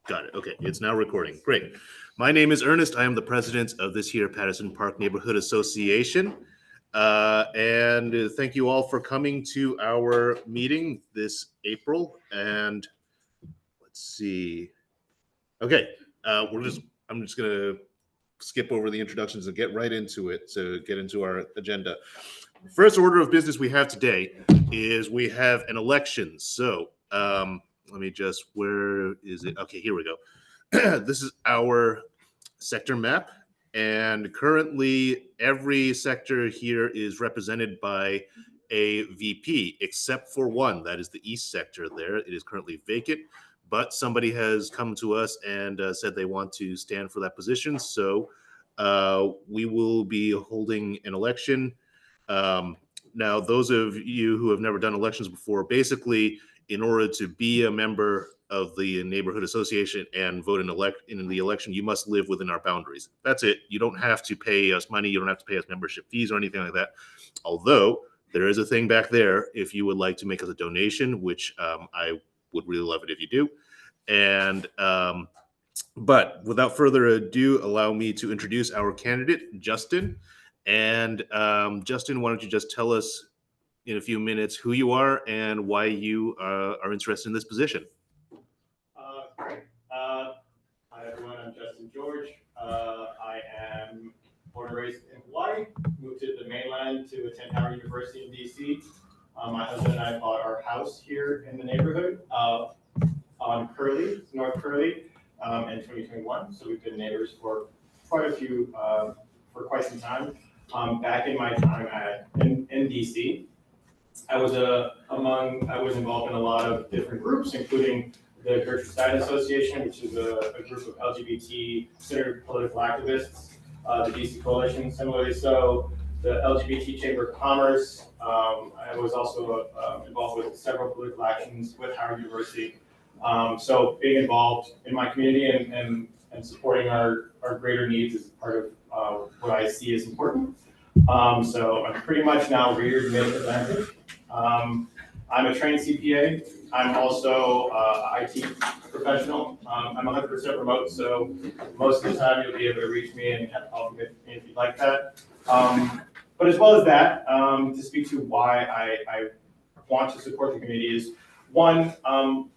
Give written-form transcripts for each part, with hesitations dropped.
Got it. Okay, it's now recording. Great. My name is Ernest. I am the president of this here Patterson Park Neighborhood Association. And thank you all for coming to our meeting this April. And let's see. Okay, I'm just gonna skip over the introductions and get right into it to get into our agenda. First order of business we have today is we have an election. So let me just, where is it? Okay, here we go. This is our sector map. And currently every sector here is represented by a VP, except for one, that is the East sector there. It is currently vacant, but somebody has come to us and said they want to stand for that position. So we will be holding an election. Now, those of you who have never done elections before, basically, in order to be a member of the neighborhood association and vote in the election, you must live within our boundaries. That's it. You don't have to pay us money. You don't have to pay us membership fees or anything like that. Although there is a thing back there if you would like to make us a donation, which I would really love it if you do. And but without further ado, allow me to introduce our candidate, Justin. And Justin, why don't you just tell us in a few minutes who you are and why you are interested in this position? Great. Hi, everyone. I'm Justin George. I am born and raised in Hawaii, moved to the mainland to attend Howard University in DC. My husband and I bought our house here in the neighborhood on Curly, North Curly, in 2021. So we've been neighbors for quite some time. Back in my time in DC, I was involved in a lot of different groups, including the Gertrude Stein Association, which is a group of LGBT-centered political activists, the DC Coalition, similarly so, the LGBT Chamber of Commerce. I was also involved with several political actions with Howard University. So being involved in my community and supporting our greater needs is part of what I see as important. So I'm pretty much now reared mid-Atlantic. I'm a trained CPA. I'm also an IT professional. I'm 100% remote, so most of the time you'll be able to reach me and have help with me if you'd like that. But as well as that, to speak to why I want to support the community is, one,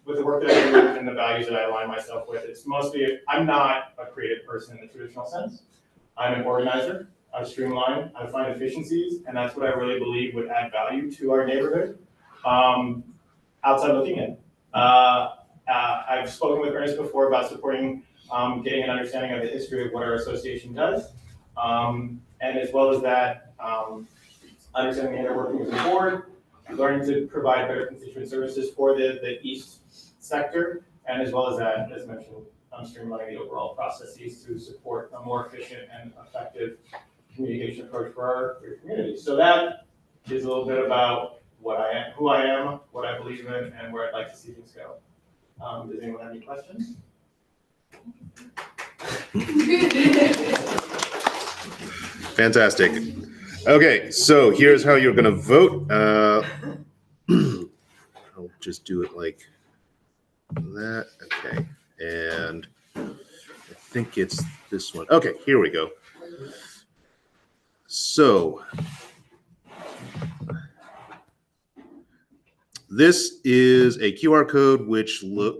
with the work that I do and the values that I align myself with, it's mostly, I'm not a creative person in the traditional sense. I'm an organizer. I streamline, I find efficiencies, and that's what I really believe would add value to our neighborhood. Outside looking in. I've spoken with Ernest before about supporting, getting an understanding of the history of what our association does. And as well as that, understanding the inner workings of the board, learning to provide better constituent services for the East sector, and as well as that, as mentioned, streamlining the overall processes to support a more efficient and effective communication approach for our community. So that is a little bit about what I am, who I am, what I believe in, and where I'd like to see things go. Does anyone have any questions? Fantastic. Okay, so here's how you're going to vote. I'll just do it like that. Okay, and I think it's this one. Okay, here we go. So this is a QR code which will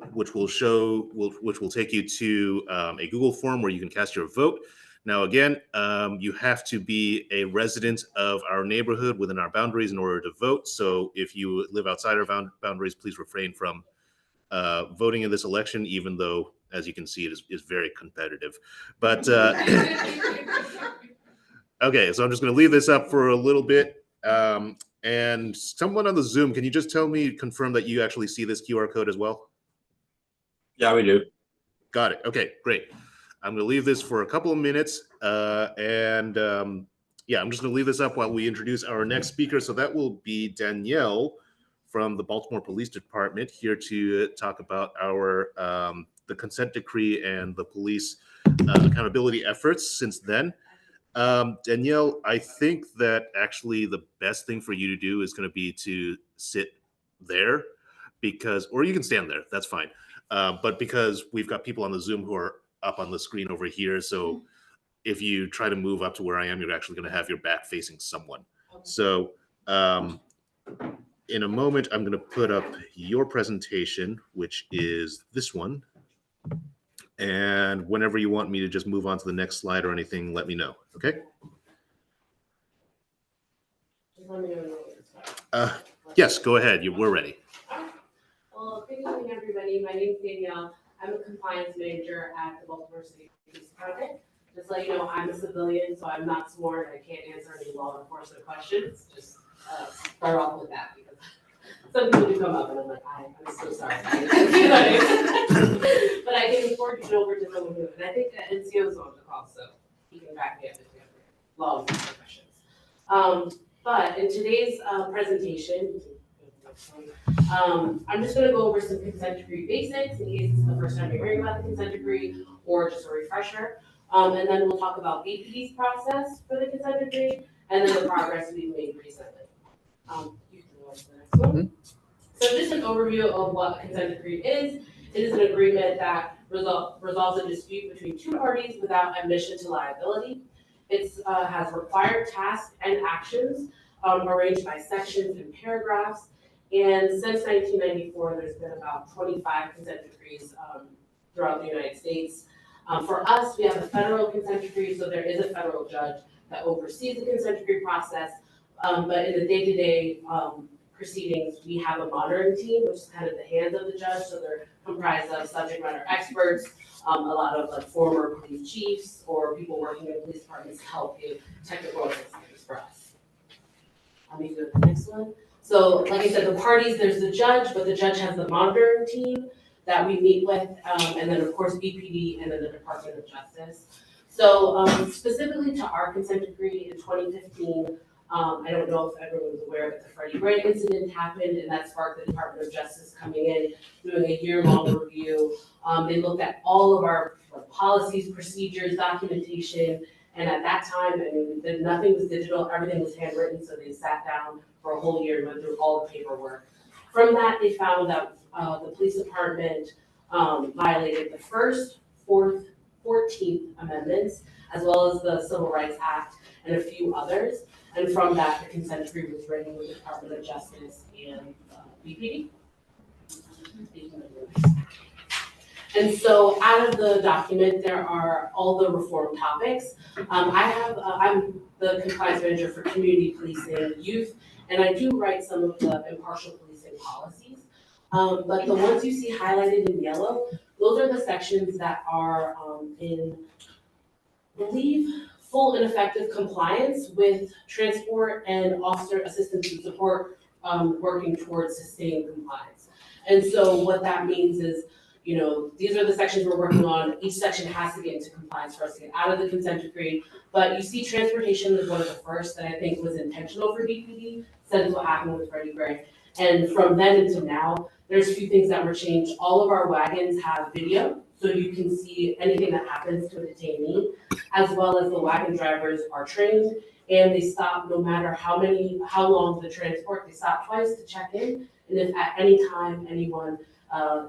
take you to a Google form where you can cast your vote. Now, again, you have to be a resident of our neighborhood within our boundaries in order to vote. So if you live outside our boundaries, please refrain from voting in this election, even though, as you can see, it is very competitive. But okay, so I'm just going to leave this up for a little bit. And someone on the Zoom, can you just confirm that you actually see this QR code as well? Yeah, we do. Got it. Okay, great. I'm going to leave this for a couple of minutes. Yeah, I'm just going to leave this up while we introduce our next speaker. So that will be Danielle from the Baltimore Police Department, here to talk about our the consent decree and the police accountability efforts since then. Danielle, I think that actually the best thing for you to do is going to be to sit there, because, or you can stand there, that's fine. But because we've got people on the Zoom who are up on the screen over here, so if you try to move up to where I am, you're actually going to have your back facing someone. So in a moment, I'm going to put up your presentation, which is this one. And whenever you want me to just move on to the next slide or anything, let me know, okay? Yes, go ahead. We're ready. Well, good evening, everybody. My name is Danielle. I'm a compliance manager at the Baltimore City Police Department. Just to let you know, I'm a civilian, so I'm not sworn. I can't answer any law enforcement questions. Just start off with that because some people do come up and I'm like, I'm so sorry. But I can forward it over to someone who, and I think that NCO is on the call, so he can back me up if we have law enforcement questions. But in today's presentation, I'm just going to go over some consent decree basics in case it's the first time you're hearing about the consent decree or just a refresher. And then we'll talk about BPD's process for the consent decree and then the progress we've made recently. You can go on to the next one. So just an overview of what a consent decree is. It is an agreement that resolves a dispute between two parties without admission to liability. It has required tasks and actions arranged by sections and paragraphs. And since 1994, there's been about 25 consent decrees throughout the United States. For us, we have a federal consent decree, so there is a federal judge that oversees the consent decree process. But in the day-to-day proceedings, we have a monitoring team, which is kind of the hands of the judge. So they're comprised of subject matter experts, a lot of like former police chiefs or people working in police departments to help give technical assistance for us. Let me go to the next one. So like I said, the parties, there's the judge, but the judge has the monitoring team that we meet with, and then of course BPD and then the Department of Justice. So specifically to our consent decree in 2015, I don't know if everyone was aware, but the Freddie Gray incident happened, and that sparked the Department of Justice coming in, doing a year-long review. They looked at all of our policies, procedures, documentation, and at that time, I mean, nothing was digital, everything was handwritten, so they sat down for a whole year and went through all the paperwork. From that, they found that the police department violated the first, 4th, 14th amendments, as well as the Civil Rights Act and a few others. And from that, the consent decree was written with the Department of Justice and BPD. And so out of the document, there are all the reform topics. I'm the compliance manager for community policing, youth, and I do write some of the impartial policing policies. But the ones you see highlighted in yellow, those are the sections that are in, I believe, full and effective compliance with transport and officer assistance and support working towards sustained compliance. And so what that means is, you know, these are the sections we're working on. Each section has to get into compliance for us to get out of the consent decree. But you see transportation is one of the first that I think was intentional for BPD, since what happened with Freddie Gray. And from then until now, there's a few things that were changed. All of our wagons have video, so you can see anything that happens to a detainee, as well as the wagon drivers are trained and they stop no matter how long the transport, they stop twice to check in. And if at any time anyone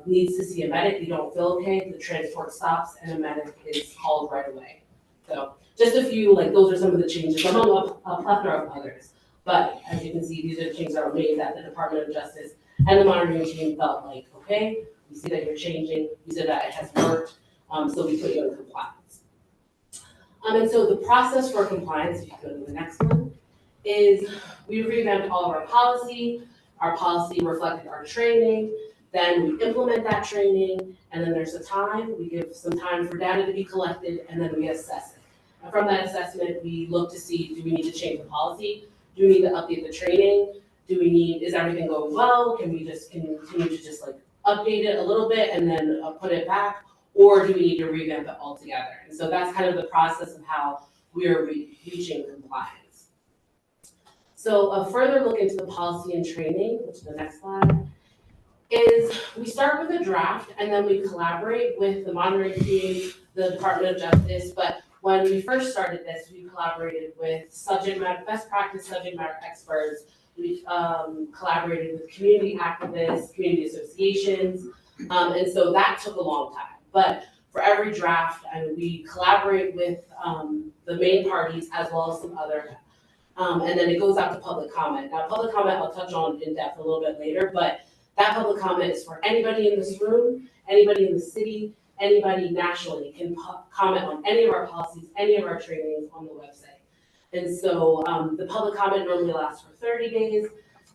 needs to see a medic, they don't feel okay, the transport stops and a medic is called right away. So just a few, like those are some of the changes among a plethora of others. But as you can see, these are the changes that were made that the Department of Justice and the monitoring team felt like, okay, we see that you're changing, we see that it has worked, so we put you in compliance. And so the process for compliance, if you go to the next one, is we revamped all of our policy reflected our training, then we implement that training, and then there's a time, we give some time for data to be collected, and then we assess it. And from that assessment, we look to see, do we need to change the policy? Do we need to update the training? Is everything going well? Can we just continue to just like update it a little bit and then put it back? Or do we need to revamp it altogether? And so that's kind of the process of how we are reaching compliance. So a further look into the policy and training, which is the next slide, is we start with a draft and then we collaborate with the monitoring team, the Department of Justice. But when we first started this, we collaborated with best practice subject matter experts We've collaborated with community activists, community associations, and so that took a long time. But for every draft, we collaborate with the main parties as well as some other, and then it goes out to public comment. Now, public comment I'll touch on in depth a little bit later, but that public comment is for anybody in this room, anybody in the city, anybody nationally can comment on any of our policies, any of our trainings on the website. And so the public comment normally lasts for 30 days.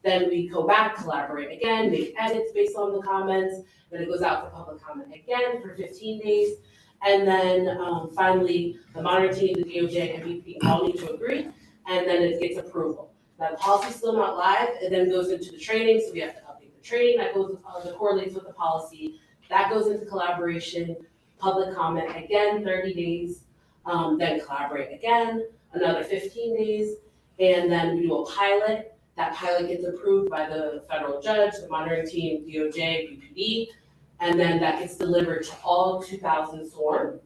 Then we go back, collaborate again, make edits based on the comments. Then it goes out for public comment again for 15 days. And then finally, the monitoring team, the DOJ, and BP all need to agree, and then it gets approval. Now, the policy's still not live. It then goes into the training, so we have to update the training that goes that correlates with the policy. That goes into collaboration, public comment again, 30 days, then collaborate again, another 15 days, and then we do a pilot. That pilot gets approved by the federal judge, the monitoring team, DOJ, BPD, and then that gets delivered to all 2,000 sworn,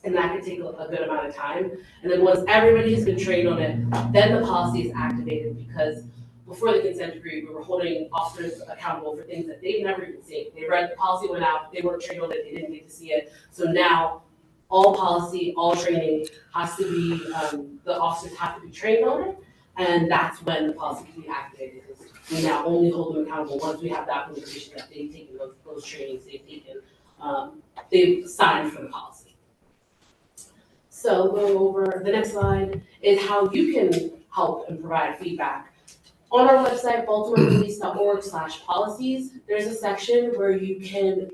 and that can take a good amount of time. And then once everybody has been trained on it, then the policy is activated, because before the consent decree, we were holding officers accountable for things that they've never even seen. They read the policy, went out, they weren't trained on it, they didn't get to see it. So now, all policy, all training has to be, the officers have to be trained on it, and that's when the policy can be activated. Because we now only hold them accountable once we have documentation that they've taken those trainings, they've signed for the policy. So going over, the next slide is how you can help and provide feedback. On our website, baltimorepolice.org/policies, there's a section where you can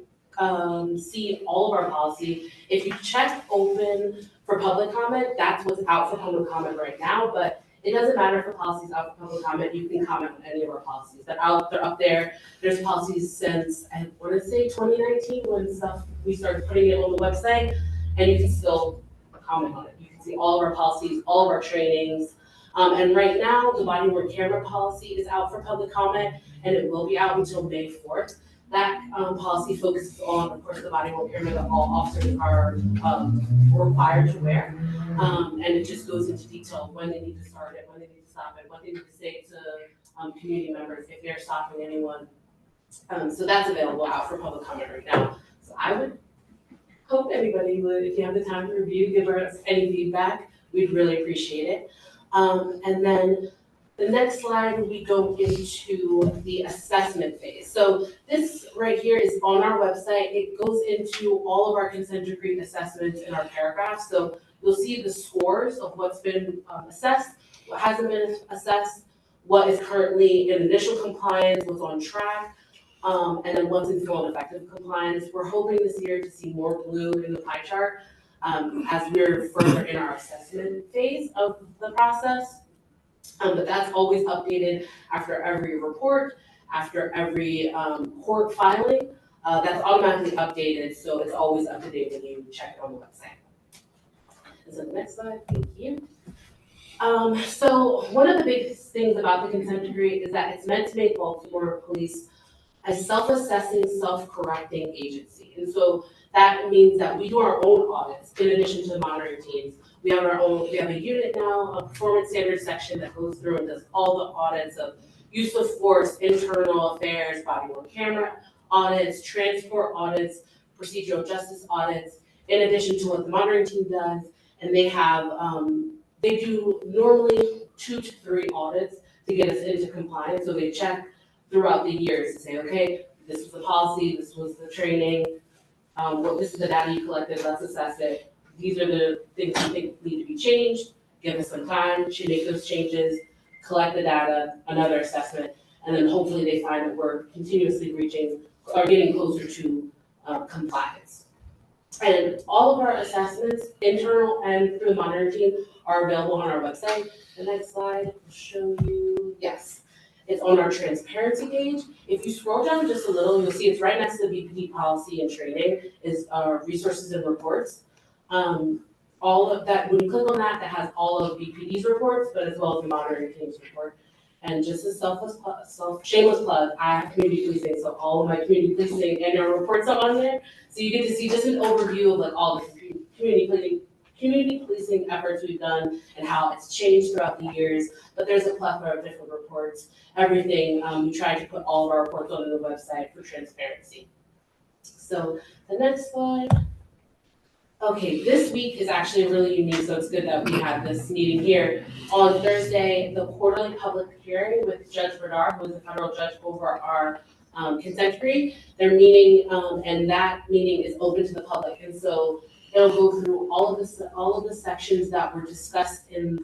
see all of our policy. If you check open for public comment, that's what's out for public comment right now, but it doesn't matter if a policy's out for public comment, you can comment on any of our policies. They're up there. There's policies since, I want to say 2019, when we started putting it on the website, and you can still comment on it. You can see all of our policies, all of our trainings. And right now, the body worn camera policy is out for public comment, and it will be out until May 4th. That policy focuses on, of course, the body worn camera that all officers are required to wear. And it just goes into detail when they need to start it, when they need to stop it, what they need to say to community members if they're stopping anyone. So that's available out for public comment right now. So I would hope everybody would, if you have the time to review, give us any feedback. We'd really appreciate it. And then the next slide, we go into the assessment phase. So this right here is on our website. It goes into all of our consent decree assessments in our paragraphs. So you'll see the scores of what's been assessed, what hasn't been assessed, what is currently in initial compliance, what's on track, and then what's in full and effective compliance. We're hoping this year to see more blue in the pie chart as we're further in our assessment phase of the process. But that's always updated after every report, after every court filing. That's automatically updated, so it's always up to date when you check it on the website. And so the next slide, thank you. So one of the big things about the consent decree is that it's meant to make Baltimore Police a self-assessing, self-correcting agency. And so that means that we do our own audits in addition to the monitoring teams. We have a unit now, a performance standards section that goes through and does all the audits of use of force, internal affairs, body worn camera audits, transport audits, procedural justice audits, in addition to what the monitoring team does. And they have, they do normally 2 to 3 audits to get us into compliance. So they check throughout the years to say, okay, this was the policy, this was the training, this is the data you collected, let's assess it. These are the things you think need to be changed. Give us some time to make those changes, collect the data, another assessment, and then hopefully they find that we're continuously reaching or getting closer to compliance. And all of our assessments, internal and through the monitoring team, are available on our website. The next slide will show you, yes, it's on our transparency page. If you scroll down just a little, you'll see it's right next to the BPD policy and training is resources and reports. All of that, when you click on that, that has all of BPD's reports, but as well as the monitoring team's report. And just a shameless plug, I have community policing, so all of my community policing and your reports are on there. So you get to see just an overview of like all the community community policing efforts we've done and how it's changed throughout the years. But there's a plethora of different reports, everything. We try to put all of our reports on the website for transparency. So the next slide. Okay, this week is actually really unique, so it's good that we had this meeting here. On Thursday, the quarterly public hearing with Judge Bernard, who is the federal judge over our consent decree, they're meeting, and that meeting is open to the public. And so it'll go through all of the sections that were discussed in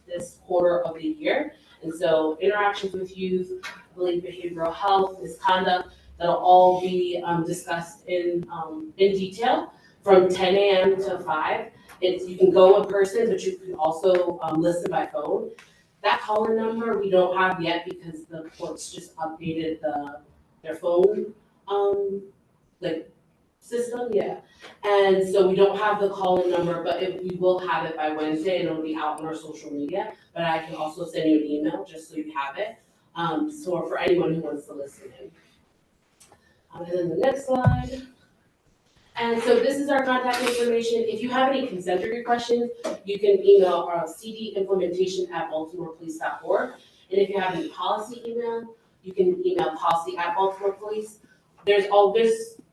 this quarter of the year. And so interactions with youth, I believe behavioral health, misconduct, that'll all be discussed in detail from 10 a.m. to 5. You can go in person, but you can also listen by phone. That call-in number we don't have yet because the courts just updated their phone system, yeah. And so we don't have the call-in number, but we will have it by Wednesday, and it'll be out on our social media. But I can also send you an email just so you have it. So for anyone who wants to listen in. And then the next slide. And so this is our contact information. If you have any consent decree questions, you can email our cdimplementation@baltimorepolice.org. And if you have any policy email, you can email policy@baltimorepolice. There's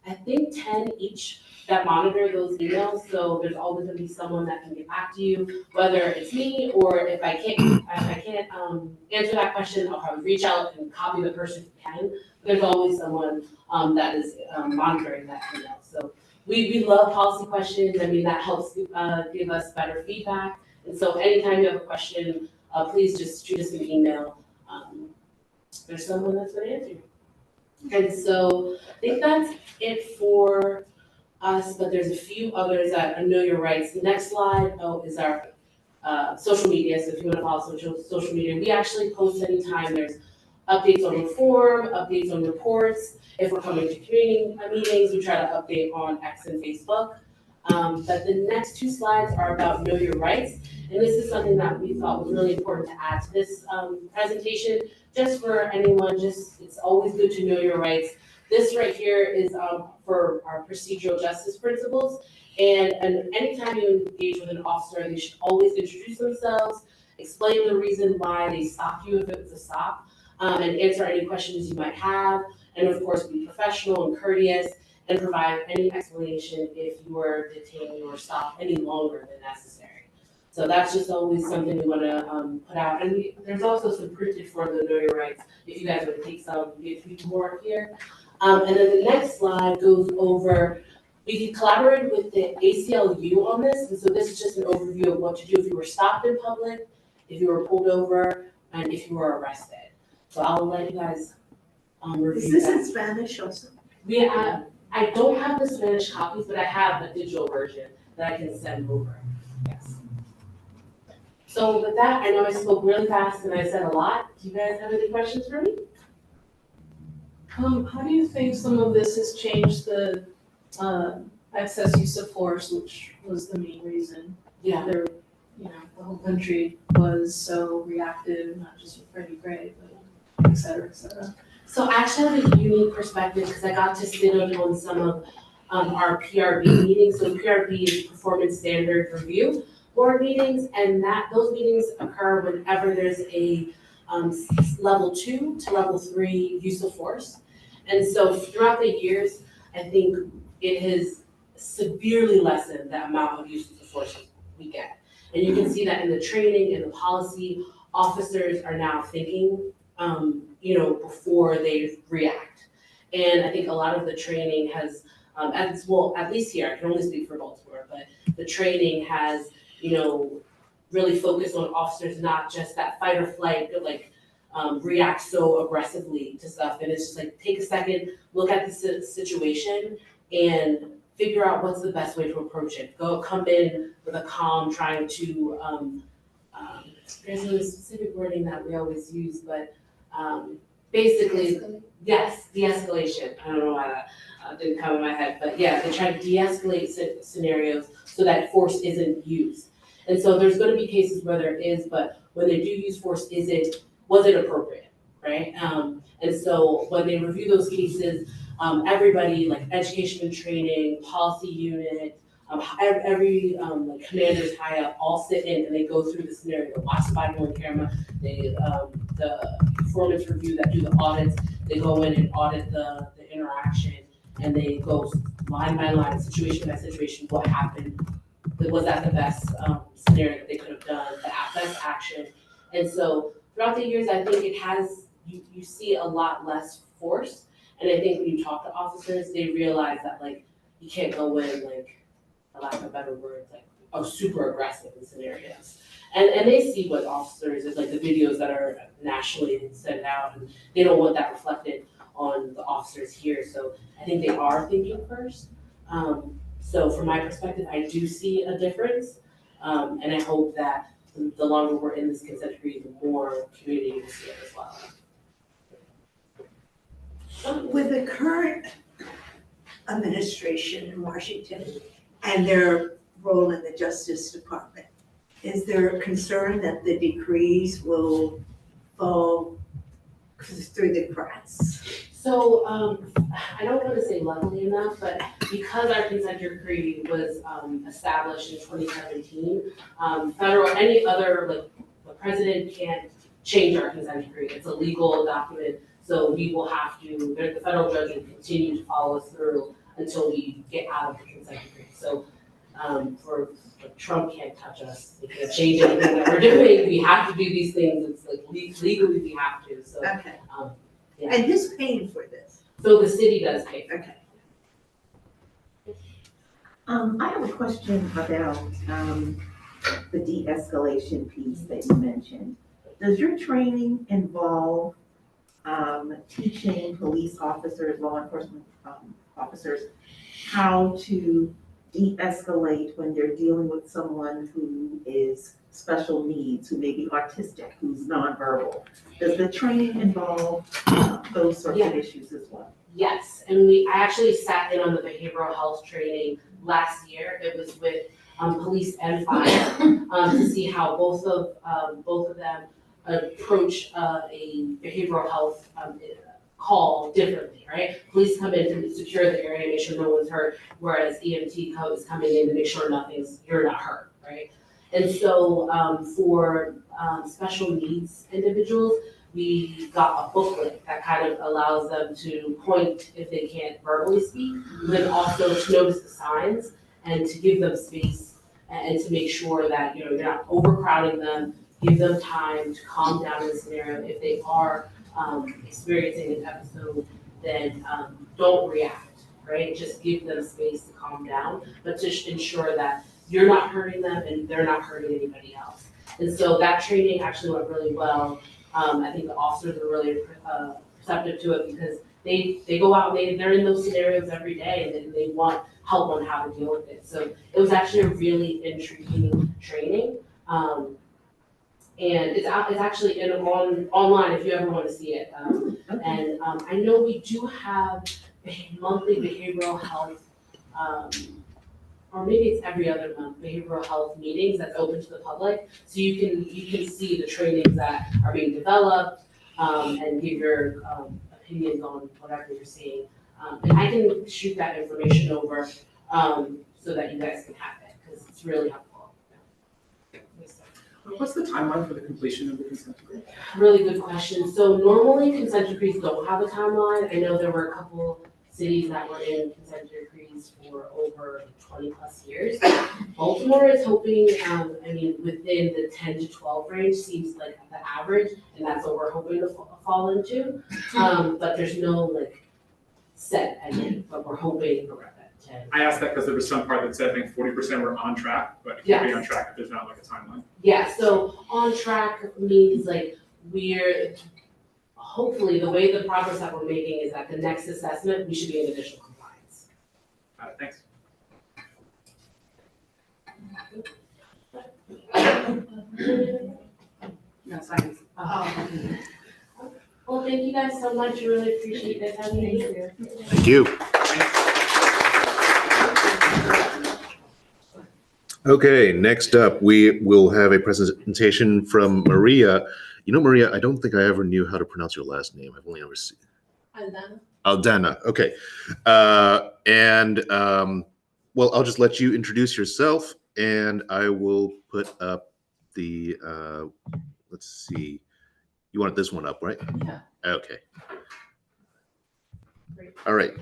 I think 10 each that monitor those emails. So there's always gonna be someone that can get back to you, whether it's me or if I can't answer that question, I'll probably reach out and copy the person who can. There's always someone that is monitoring that email. So we love policy questions. I mean, that helps give us better feedback. And so anytime you have a question, please just shoot us an email. There's someone that's going to answer you. And so I think that's it for us, but there's a few others that Know Your Rights. The next slide is our social media. So if you want to follow social media, we actually post anytime there's updates on reform, updates on reports. If we're coming to community meetings, we try to update on X and Facebook. But the next two slides are about Know Your Rights. And this is something that we thought was really important to add to this presentation. Just for anyone, it's always good to know your rights. This right here is for our procedural justice principles. And anytime you engage with an officer, they should always introduce themselves, explain the reason why they stopped you if it was a stop, and answer any questions you might have. And of course, be professional and courteous and provide any explanation if you were detained or stopped any longer than necessary. So that's just always something we want to put out. And there's also some printed for the Know Your Rights if you guys would take some, get more here. And then the next slide goes over, we collaborated with the ACLU on this. And so this is just an overview of what to do if you were stopped in public, if you were pulled over, and if you were arrested. So I'll let you guys review Is this that. in Spanish also? I don't have the Spanish copies, but I have the digital version that I can send over. Yes. So with that, I know I spoke really fast and I said a lot. Do you guys have any questions for me? How do you think some of this has changed the excess use of force, which was the main reason? Yeah. The whole country was so reactive, not just with Freddie Gray, but et cetera, et cetera. So I actually have a unique perspective because I got to sit in on some of our PRB meetings. So PRB is Performance Standard Review Board meetings, and those meetings occur whenever there's a level 2 to level 3 use of force. And so throughout the years, I think it has severely lessened the amount of use of force we get. And you can see that in the training and the policy, officers are now thinking, before they react. And I think a lot of the training has, at least here, I can only speak for Baltimore, but the training has, really focused on officers, not just that fight or flight, but react so aggressively to stuff. And it's just take a second, look at the situation and figure out what's the best way to approach it. Come in with a calm, trying to, there's a specific wording that we always use, but basically, yes, de-escalation. I don't know why that didn't come in my head, but yeah, they try to de-escalate scenarios so that force isn't used. And so there's going to be cases where there is, but when they do use force, was it appropriate, right? And so when they review those cases, everybody, like education and training, policy unit, Every like commanders high up all sit in and they go through the scenario, watch the body on camera. They the performance review that do the audits. They go in and audit the interaction, and they go line by line, situation by situation, what happened. Was that the best scenario that they could have done? The best action. And so throughout the years, I think it has you see a lot less force. And I think when you talk to officers, they realize that like you can't go in like, for lack of better words, like super aggressive in scenarios. And they see what officers is like the videos that are nationally sent out, and they don't want that reflected on the officers here. So I think they are thinking first. So from my perspective, I do see a difference, and I hope that the longer we're in this consent decree, the more community will see it as well. With the current administration in Washington and their role in the Justice Department, is there a concern that the decrees will fall through the cracks? So I don't want to say luckily enough, but because our consent decree was established in 2017, federal, any other, like the president can't change our consent decree. It's a legal document. So we will have to, the federal judge will continue to follow us through until we get out of the consent decree. So Trump can't touch us. They can't change anything that we're doing. We have to do these things. It's like legally we have to. So Okay. yeah. And who's paying for this? So the city does pay for it. Okay. I have a question about the de-escalation piece that you mentioned. Does your training involve teaching police officers, law enforcement officers, how to de-escalate when they're dealing with someone who is special needs, who may be autistic, who's nonverbal? Does the training involve those sorts of issues as well? Yes, and I actually sat in on the behavioral health training last year. It was with police and fire to see how both of them approach a behavioral health call differently, right? Police come in to secure the area, make sure no one's hurt, whereas EMT is coming in to make sure you're not hurt, right? And so for special needs individuals, we got a booklet that kind of allows them to point if they can't verbally speak, but then also to notice the signs and to give them space and to make sure that you're not overcrowding them, give them time to calm down in the scenario. If they are experiencing an episode, then don't react, right? Just give them space to calm down, but to ensure that you're not hurting them and they're not hurting anybody else. And so that training actually went really well. I think the officers are really receptive to it because they go out and they're in those scenarios every day and they want help on how to deal with it. So it was actually a really intriguing training. And it's actually online if you ever want to see it. And I know we do have monthly behavioral health, or maybe it's every other month, behavioral health meetings that's open to the public. So you can see the trainings that are being developed and give your opinions on whatever you're seeing. And I can shoot that information over so that you guys can have it because it's really helpful. What's the timeline for the completion of the consent decree? Really good question. So normally consent decrees don't have a timeline. I know there were a couple cities that were in consent decrees for over 20 plus years. Baltimore is hoping, within the 10 to 12 range seems like the average, and that's what we're hoping to fall into. But there's no set ending, but we're hoping for that 10. I asked that because there was some part that said, I think 40% were on track, but it can't be on track if there's not a timeline. Yeah, so on track means we're hopefully the way the progress that we're making is that the next assessment, we should be in additional compliance. Thanks. No, sorry. Well, thank you guys so much. I really appreciate you guys having me here. Thank you. Okay, next up, we will have a presentation from Maria. Maria, I don't think I ever knew how to pronounce your last name. I've only ever seen Aldana. Aldana. Okay. well, I'll just let you introduce yourself, and I will put up the, let's see, you want this one up, right? Yeah. Okay. Great. All right,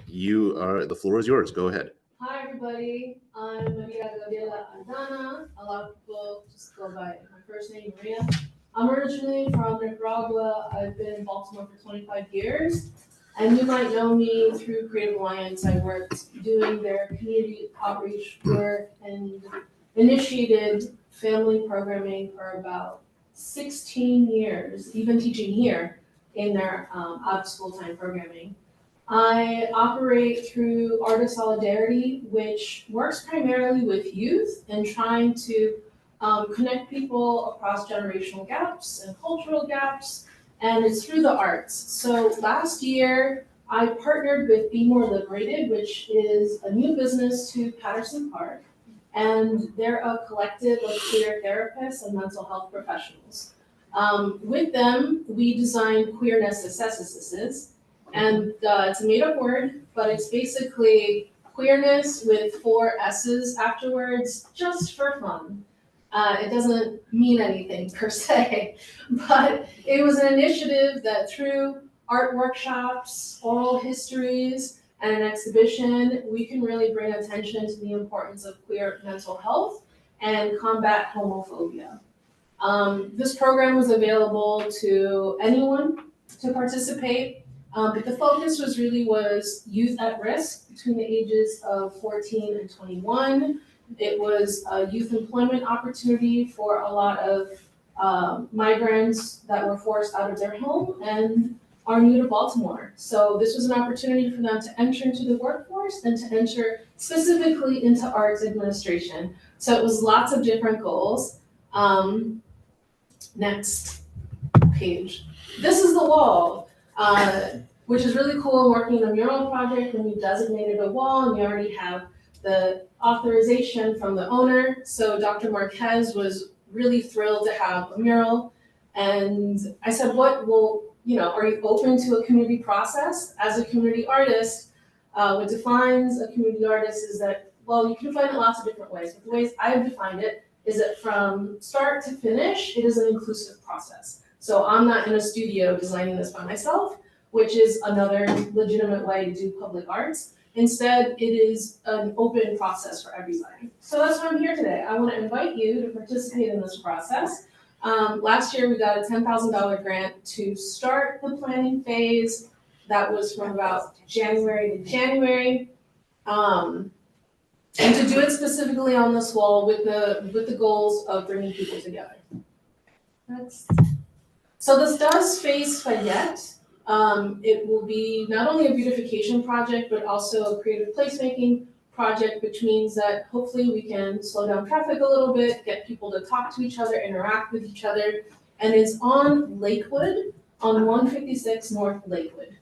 the floor is yours. Go ahead. Hi, everybody. I'm Maria Gabriela Aldana. A lot of people just go by my first name, Maria. I'm originally from Nicaragua. I've been in Baltimore for 25 years. And you might know me through Creative Alliance. I worked doing their community outreach work and initiated family programming for about 16 years, even teaching here in their out-of-school time programming. I operate through Art of Solidarity, which works primarily with youth and trying to connect people across generational gaps and cultural gaps, and it's through the arts. So last year, I partnered with Be More Liberated, which is a new business to Patterson Park, and they're a collective of queer therapists and mental health professionals. With them, we designed queerness assesses. And it's a made-up word, but it's basically queerness with 4 S's afterwards, just for fun. It doesn't mean anything per se, but it was an initiative that through art workshops, oral histories, and an exhibition, we can really bring attention to the importance of queer mental health and combat homophobia. This program was available to anyone to participate. But the focus was youth at risk between the ages of 14 and 21. It was a youth employment opportunity for a lot of migrants that were forced out of their home and are new to Baltimore. So this was an opportunity for them to enter into the workforce and to enter specifically into arts administration. So it was lots of different goals. Next page. This is the wall. Which is really cool, working on a mural project when you designated a wall and you already have the authorization from the owner. So Dr. Marquez was really thrilled to have a mural. And I said, are you open to a community process? As a community artist, what defines a community artist is that, well, you can define it lots of different ways, but the ways I've defined it is that from start to finish, it is an inclusive process. So I'm not in a studio designing this by myself, which is another legitimate way to do public arts. Instead, it is an open process for everybody. So that's why I'm here today. I want to invite you to participate in this process. Last year, we got a $10,000 grant to start the planning phase. That was from about January to January. And to do it specifically on this wall with the goals of bringing people together. So this does face Fayette. It will be not only a beautification project, but also a creative placemaking project, which means that hopefully we can slow down traffic a little bit, get people to talk to each other, interact with each other, and it's on Lakewood, on 156 North Lakewood.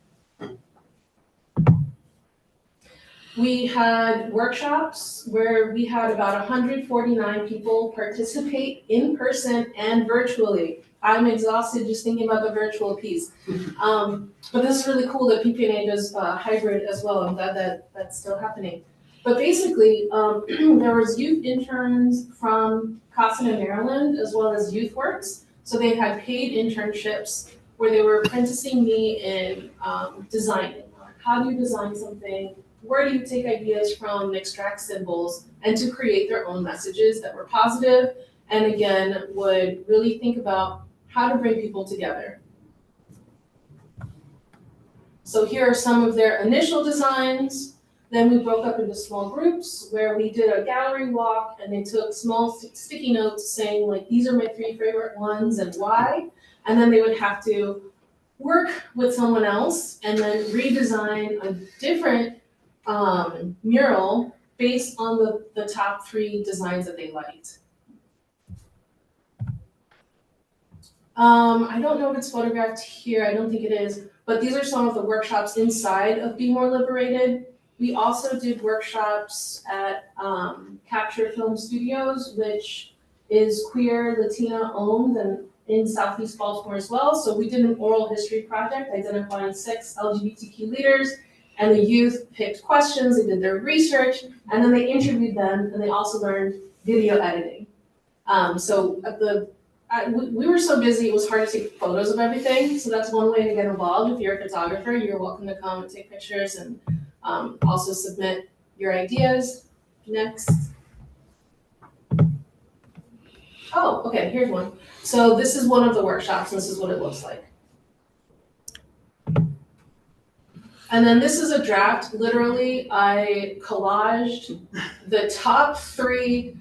We had workshops where we had about 149 people participate in person and virtually. I'm exhausted just thinking about the virtual piece. But this is really cool that PPNA does hybrid as well. I'm glad that that's still happening. But basically, there was youth interns from Casa, Maryland, as well as YouthWorks. So they had paid internships where they were apprenticing me in designing. How do you design something? Where do you take ideas from, extract symbols, and to create their own messages that were positive, and again, would really think about how to bring people together. So here are some of their initial designs. Then we broke up into small groups where we did a gallery walk, and they took small sticky notes saying, like, these are my 3 favorite ones and why. And then they would have to work with someone else and then redesign a different mural based on the top 3 designs that they liked. I don't know if it's photographed here, I don't think it is, but these are some of the workshops inside of Be More Liberated. We also did workshops at Capture Film Studios, which is queer, Latina owned and in Southeast Baltimore as well. So we did an oral history project identifying 6 LGBTQ leaders And the youth picked questions, they did their research, and then they interviewed them, and they also learned video editing. We were so busy, it was hard to take photos of everything, so that's one way to get involved. If you're a photographer, you're welcome to come and take pictures and also submit your ideas. Next. Oh, okay, here's one. So this is one of the workshops, and this is what it looks like. And then this is a draft. Literally, I collaged the top 3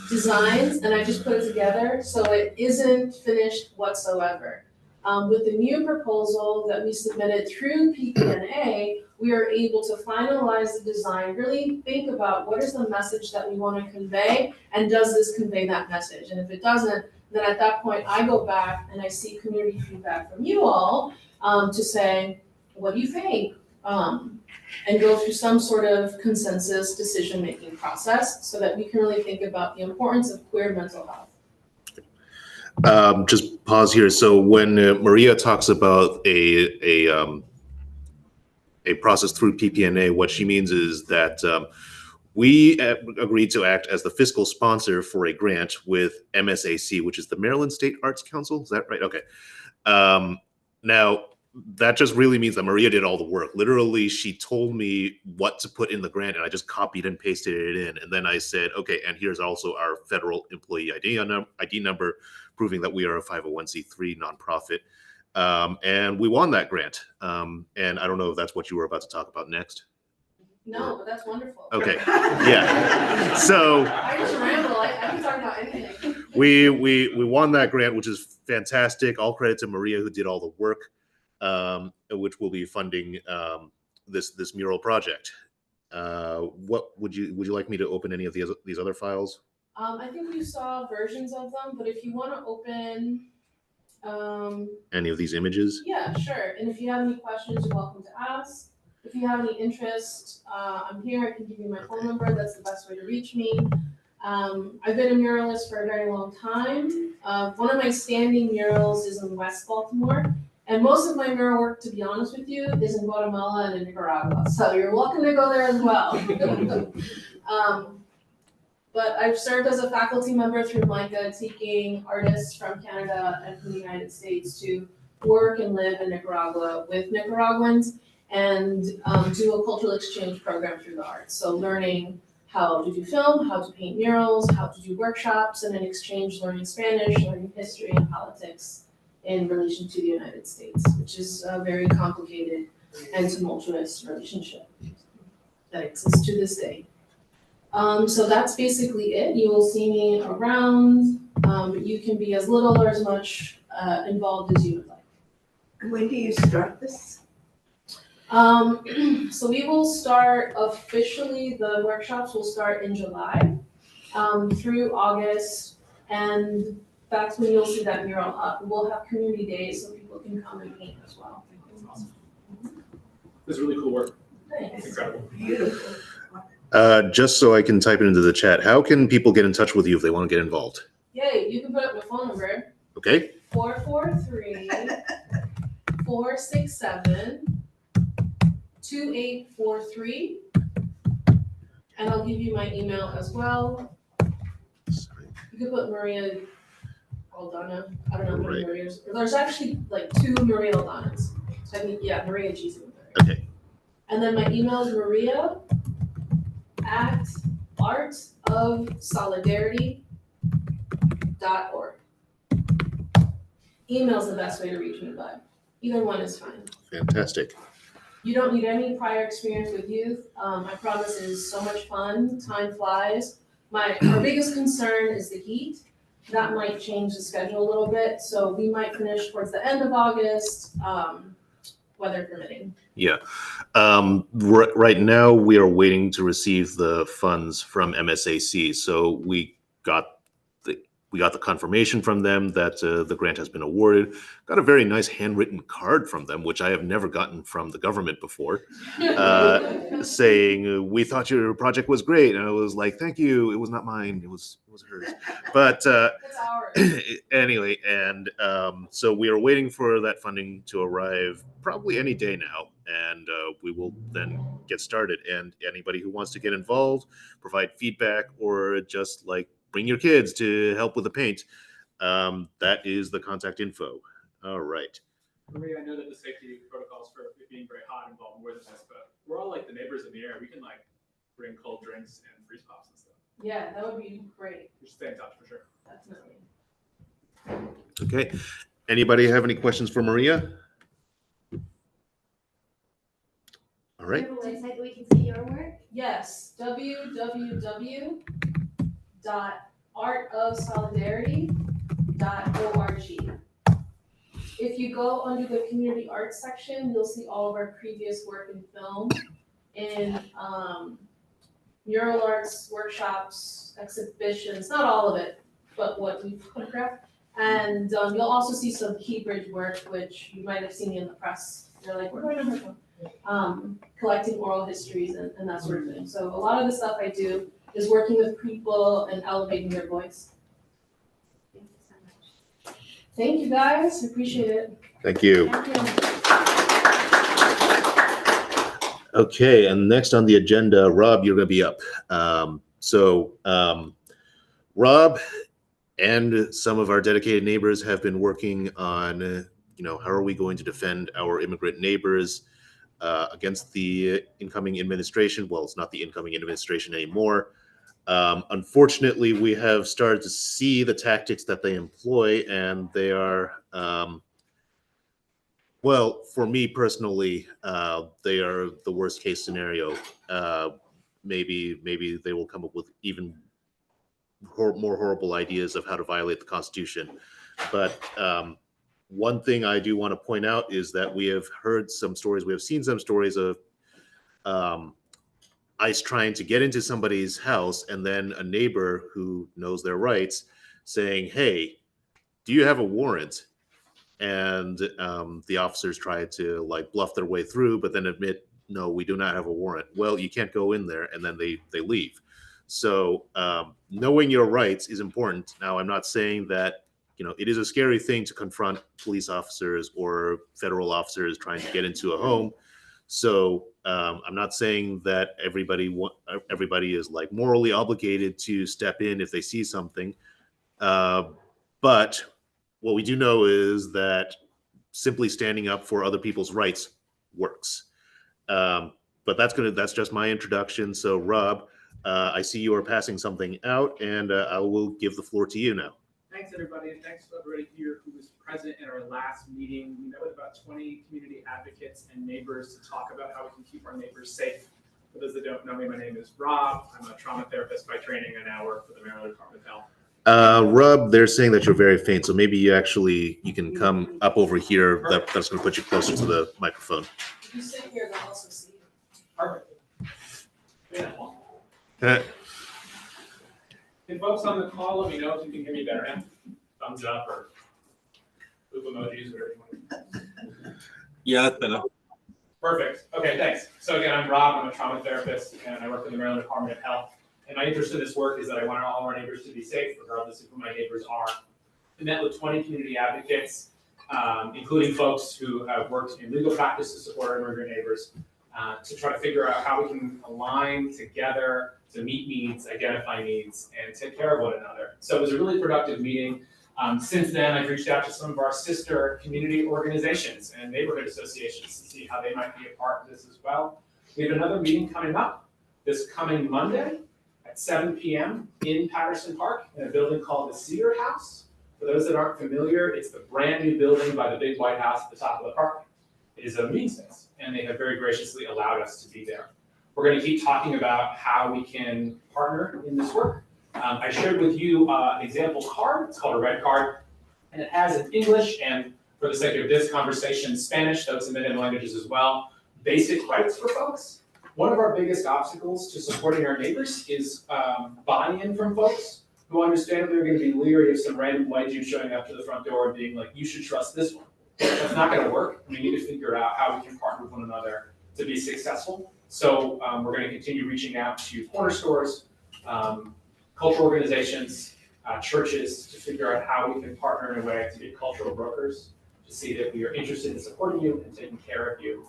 designs, and I just put it together, so it isn't finished whatsoever. With the new proposal that we submitted through PPNA, we are able to finalize the design, really think about what is the message that we want to convey, and does this convey that message? And if it doesn't, then at that point, I go back and I seek community feedback from you all to say, what do you think? And go through some sort of consensus decision-making process so that we can really think about the importance of queer mental health. Just pause here. So when Maria talks about a process through PPNA, what she means is that we agreed to act as the fiscal sponsor for a grant with MSAC, which is the Maryland State Arts Council. Is that right? Okay. Now, that just really means that Maria did all the work. Literally, she told me what to put in the grant, and I just copied and pasted it in. And then I said, okay, and here's also our federal employee ID number, proving that we are a 501c3 nonprofit. And we won that grant. And I don't know if that's what you were about to talk about next. No, but that's wonderful. Okay, yeah. So I just ramble. I can talk about anything. we won that grant, which is fantastic. All credit to Maria, who did all the work. Which will be funding this mural project. What would you like me to open any of these other files? I think you saw versions of them, but if you want to open Any of these images? yeah, sure. And if you have any questions, you're welcome to ask. If you have any interest, I'm here. I can give you my phone number. That's the best way to reach me. I've been a muralist for a very long time. One of my standing murals is in West Baltimore. And most of my mural work, to be honest with you, is in Guatemala and in Nicaragua. So you're welcome to go there as well. But I've served as a faculty member through MICA, taking artists from Canada and from the United States to work and live in Nicaragua with Nicaraguans and do a cultural exchange program through the arts. So learning how to do film, how to paint murals, how to do workshops, and in exchange learning Spanish, learning history and politics in relation to the United States, which is a very complicated and tumultuous relationship that exists to this day. So that's basically it. You will see me around. You can be as little or as much involved as you would like. When do you start this? So we will start officially, the workshops will start in July through August, and that's when you'll see that mural up. We'll have community days so people can come and paint as well. It's really cool work. Thanks. Incredible. Beautiful. Just so I can type it into the chat, how can people get in touch with you if they want to get involved? Yay, you can put up my phone number, Okay. 443-467-2843. And I'll give you my email as well. You could put Maria Aldana. I don't know how many Marias. There's actually like 2 Maria Aldanas. So I think, yeah, Maria G's in there. Okay. And then my email is maria@artofsolidarity.org. Email's the best way to reach me, but either one is fine. Fantastic. You don't need any prior experience with youth. I promise it is so much fun. Time flies. Our biggest concern is the heat. That might change the schedule a little bit. So we might finish towards the end of August, weather permitting. Yeah. Right now, we are waiting to receive the funds from MSAC. So we got the confirmation from them that the grant has been awarded. Got a very nice handwritten card from them, which I have never gotten from the government before, saying, we thought your project was great. And I was like, thank you. It was not mine. It was hers. But It's ours. anyway, and so we are waiting for that funding to arrive probably any day now. and we will then get started. And anybody who wants to get involved, provide feedback, or just like bring your kids to help with the paint, that is the contact info. All right. Maria, I know that the safety protocols for it being very hot involve more than this, but we're all like the neighbors in the area. We can like bring cold drinks and freeze pops and stuff. Yeah, that would be great. We should stay in touch for sure. Definitely. Okay. Anybody have any questions for Maria? All right. Do you have a website that we can see your work? Yes, www.artofsolidarity.org. If you go under the community arts section, you'll see all of our previous work in film and mural arts, workshops, exhibitions, not all of it, but what we photographed. And you'll also see some key bridge work, which you might have seen in the press. They're like, we're going to collecting oral histories and that sort of thing. So a lot of the stuff I do is working with people and elevating their voice. Thank you so much. Thank you guys, appreciate it. Thank you. Thank you. Okay, and next on the agenda, Rob, you're going to be up. Rob and some of our dedicated neighbors have been working on, how are we going to defend our immigrant neighbors against the incoming administration? Well, it's not the incoming administration anymore. Unfortunately, we have started to see the tactics that they employ, and they are, well, for me personally, they are the worst case scenario. Maybe they will come up with even more horrible ideas of how to violate the Constitution. But one thing I do want to point out is that we have heard some stories, we have seen some stories of ICE trying to get into somebody's house, and then a neighbor who knows their rights saying, hey, do you have a warrant? And the officers try to like bluff their way through, but then admit, no, we do not have a warrant. Well, you can't go in there, and then they leave. So knowing your rights is important. Now, I'm not saying that, it is a scary thing to confront police officers or federal officers trying to get into a home. So I'm not saying that everybody is like morally obligated to step in if they see something. But what we do know is that simply standing up for other people's rights works. But that's just my introduction. So Rob, I see you are passing something out, and I will give the floor to you now. Thanks, everybody, and thanks to everybody here who was present in our last meeting. We met with about 20 community advocates and neighbors to talk about how we can keep our neighbors safe. For those that don't know me, my name is Rob. I'm a trauma therapist by training, and I work for the Maryland Department of Health. Rob, they're saying that you're very faint, so maybe you can come up over here. That's going to put you closer to the microphone. If you sit here, they'll also see you. Perfect. Yeah. Uh, Can folks on the call let me know if you can hear me better now? Thumbs up or poop emojis, whatever you want. Yeah, that's better. Perfect. Okay, thanks. So again, I'm Rob. I'm a trauma therapist, and I work in the Maryland Department of Health. And my interest in this work is that I want all of our neighbors to be safe, regardless of who my neighbors are. I met with 20 community advocates, including folks who have worked in legal practice to support our immigrant neighbors, to try to figure out how we can align together to meet needs, identify needs, and take care of one another. So it was a really productive meeting. Since then, I've reached out to some of our sister community organizations and neighborhood associations to see how they might be a part of this as well. We have another meeting coming up this coming Monday at 7 p.m. in Patterson Park in a building called the Cedar House. For those that aren't familiar, it's the brand new building by the big White House at the top of the park. It is a meeting space, and they have very graciously allowed us to be there. We're going to keep talking about how we can partner in this work. I shared with you an example card. It's called a red card, and it has in English and, for the sake of this conversation, Spanish, though some Indian languages as well, basic rights for folks. One of our biggest obstacles to supporting our neighbors is buy-in from folks who understandably are going to be leery of some random white Jew showing up to the front door and being like, you should trust this one. That's not going to work. We need to figure out how we can partner with one another to be successful. So we're going to continue reaching out to corner stores, cultural organizations, churches, to figure out how we can partner in a way to be cultural brokers, to see that we are interested in supporting you and taking care of you.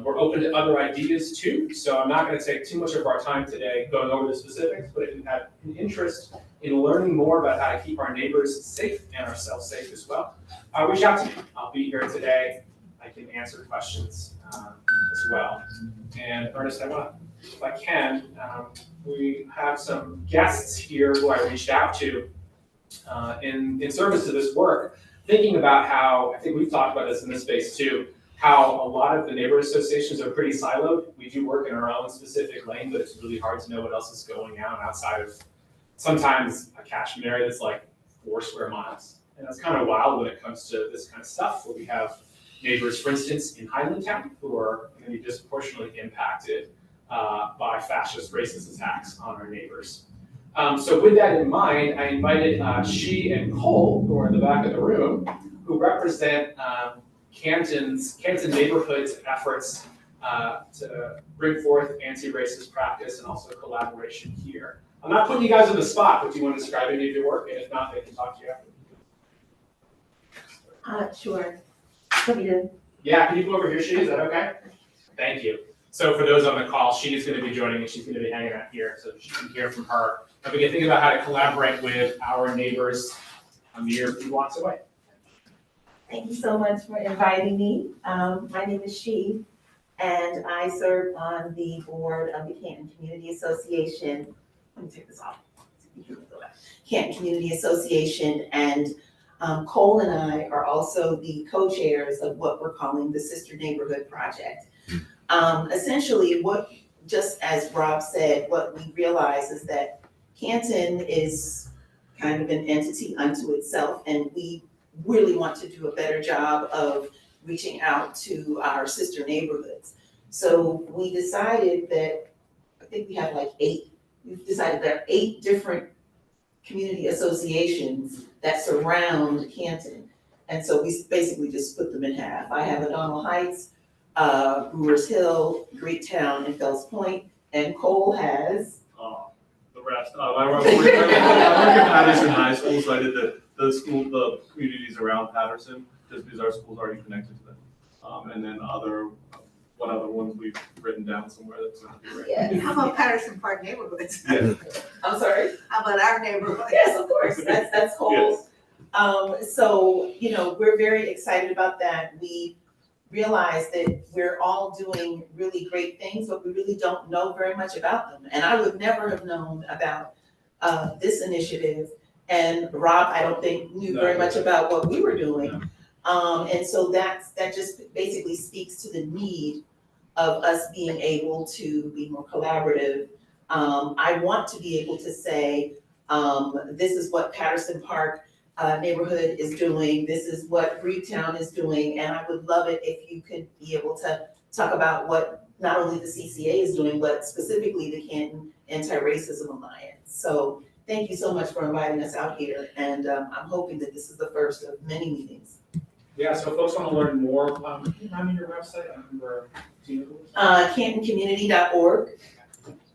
We're open to other ideas too, so I'm not going to take too much of our time today going over the specifics, but if you have an interest in learning more about how to keep our neighbors safe and ourselves safe as well, reach out to me. I'll be here today. I can answer questions as well. And Ernest, if I can, we have some guests here who I reached out to in service to this work, thinking about how, I think we've talked about this in this space too, how a lot of the neighborhood associations are pretty siloed. We do work in our own specific lane, but it's really hard to know what else is going on outside of sometimes a catchment area that's like 4 square miles. And that's kind of wild when it comes to this kind of stuff, where we have neighbors, for instance, in Highlandtown, who are going to be disproportionately impacted by fascist racist attacks on our neighbors. So with that in mind, I invited she and Cole, who are in the back of the room, who represent Canton neighborhoods efforts to bring forth anti-racist practice and also collaboration here. I'm not putting you guys on the spot, but do you want to describe any of your work? And if not, they can talk to you after. Sure. Want me to? Yeah, can you come over here, she? Is that okay? Thank you. So for those on the call, she is going to be joining and she's going to be hanging out here, so you can hear from her. And we can think about how to collaborate with our neighbors a mere few blocks away. Thank you so much for inviting me. My name is She, and I serve on the board of the Canton Community Association. Let me take this off. Canton Community Association, and Cole and I are also the co-chairs of what we're calling the Sister Neighborhood Project. Essentially, just as Rob said, what we realize is that Canton is kind of an entity unto itself, and we really want to do a better job of reaching out to our sister neighborhoods. So we decided that, I think we have like 8, we've decided there are 8 different community associations that surround Canton. And so we basically just split them in half. I have O'Donnell Heights, Brewers Hill, Greektown, and Fells Point, and Cole has. The rest. I work at Patterson High School, so I did the communities around Patterson, just because our school's already connected to them. And then what other ones we've written down somewhere that's not right. Yes. How about Patterson Park neighborhoods? Yeah. I'm sorry? How about our neighborhood? Yes, of course, that's Cole's. So, we're very excited about that. We realize that we're all doing really great things, but we really don't know very much about them. And I would never have known about this initiative. And Rob, I don't think knew very much about what we were doing. And so that just basically speaks to the need of us being able to be more collaborative. I want to be able to say, this is what Patterson Park neighborhood is doing, this is what Greektown is doing, and I would love it if you could be able to talk about what not only the CCA is doing, but specifically the Canton Anti-Racism Alliance. So thank you so much for inviting us out here, and I'm hoping that this is the first of many meetings. Yeah, so if folks want to learn more, can you remind me your website? I remember. CantonCommunity.org.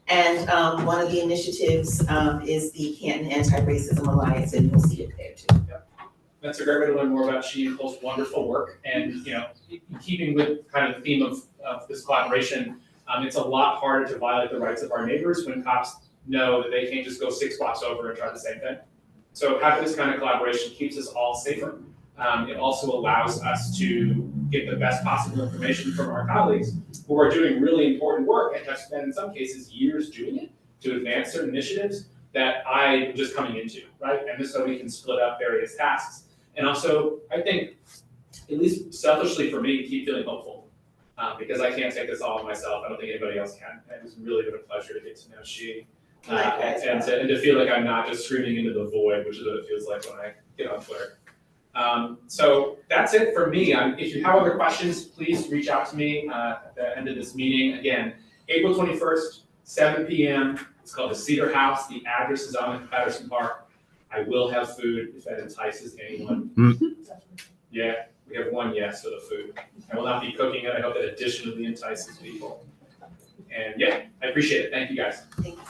And one of the initiatives is the Canton Anti-Racism Alliance, and you'll see it there too. That's a great way to learn more about She and Cole's wonderful work. And in keeping with kind of the theme of this collaboration, it's a lot harder to violate the rights of our neighbors when cops know that they can't just go 6 blocks over and try the same thing. So having this kind of collaboration keeps us all safer. It also allows us to get the best possible information from our colleagues who are doing really important work and have spent, in some cases, years doing it to advance certain initiatives that I'm just coming into, right? And this so we can split up various tasks. And also, I think, at least selfishly for me, keep feeling hopeful because I can't take this all on myself. I don't think anybody else can. And it's really been a pleasure to get to know She and to feel like I'm not just screaming into the void, which is what it feels like when I get on Twitter. So that's it for me. If you have other questions, please reach out to me at the end of this meeting. Again, April 21st, 7 p.m. It's called the Cedar House. The address is on Patterson Park. I will have food if that entices anyone. Yeah, we have one yes for the food. I will not be cooking it. I hope that additionally entices people. And yeah, I appreciate it. Thank you guys. Thank you.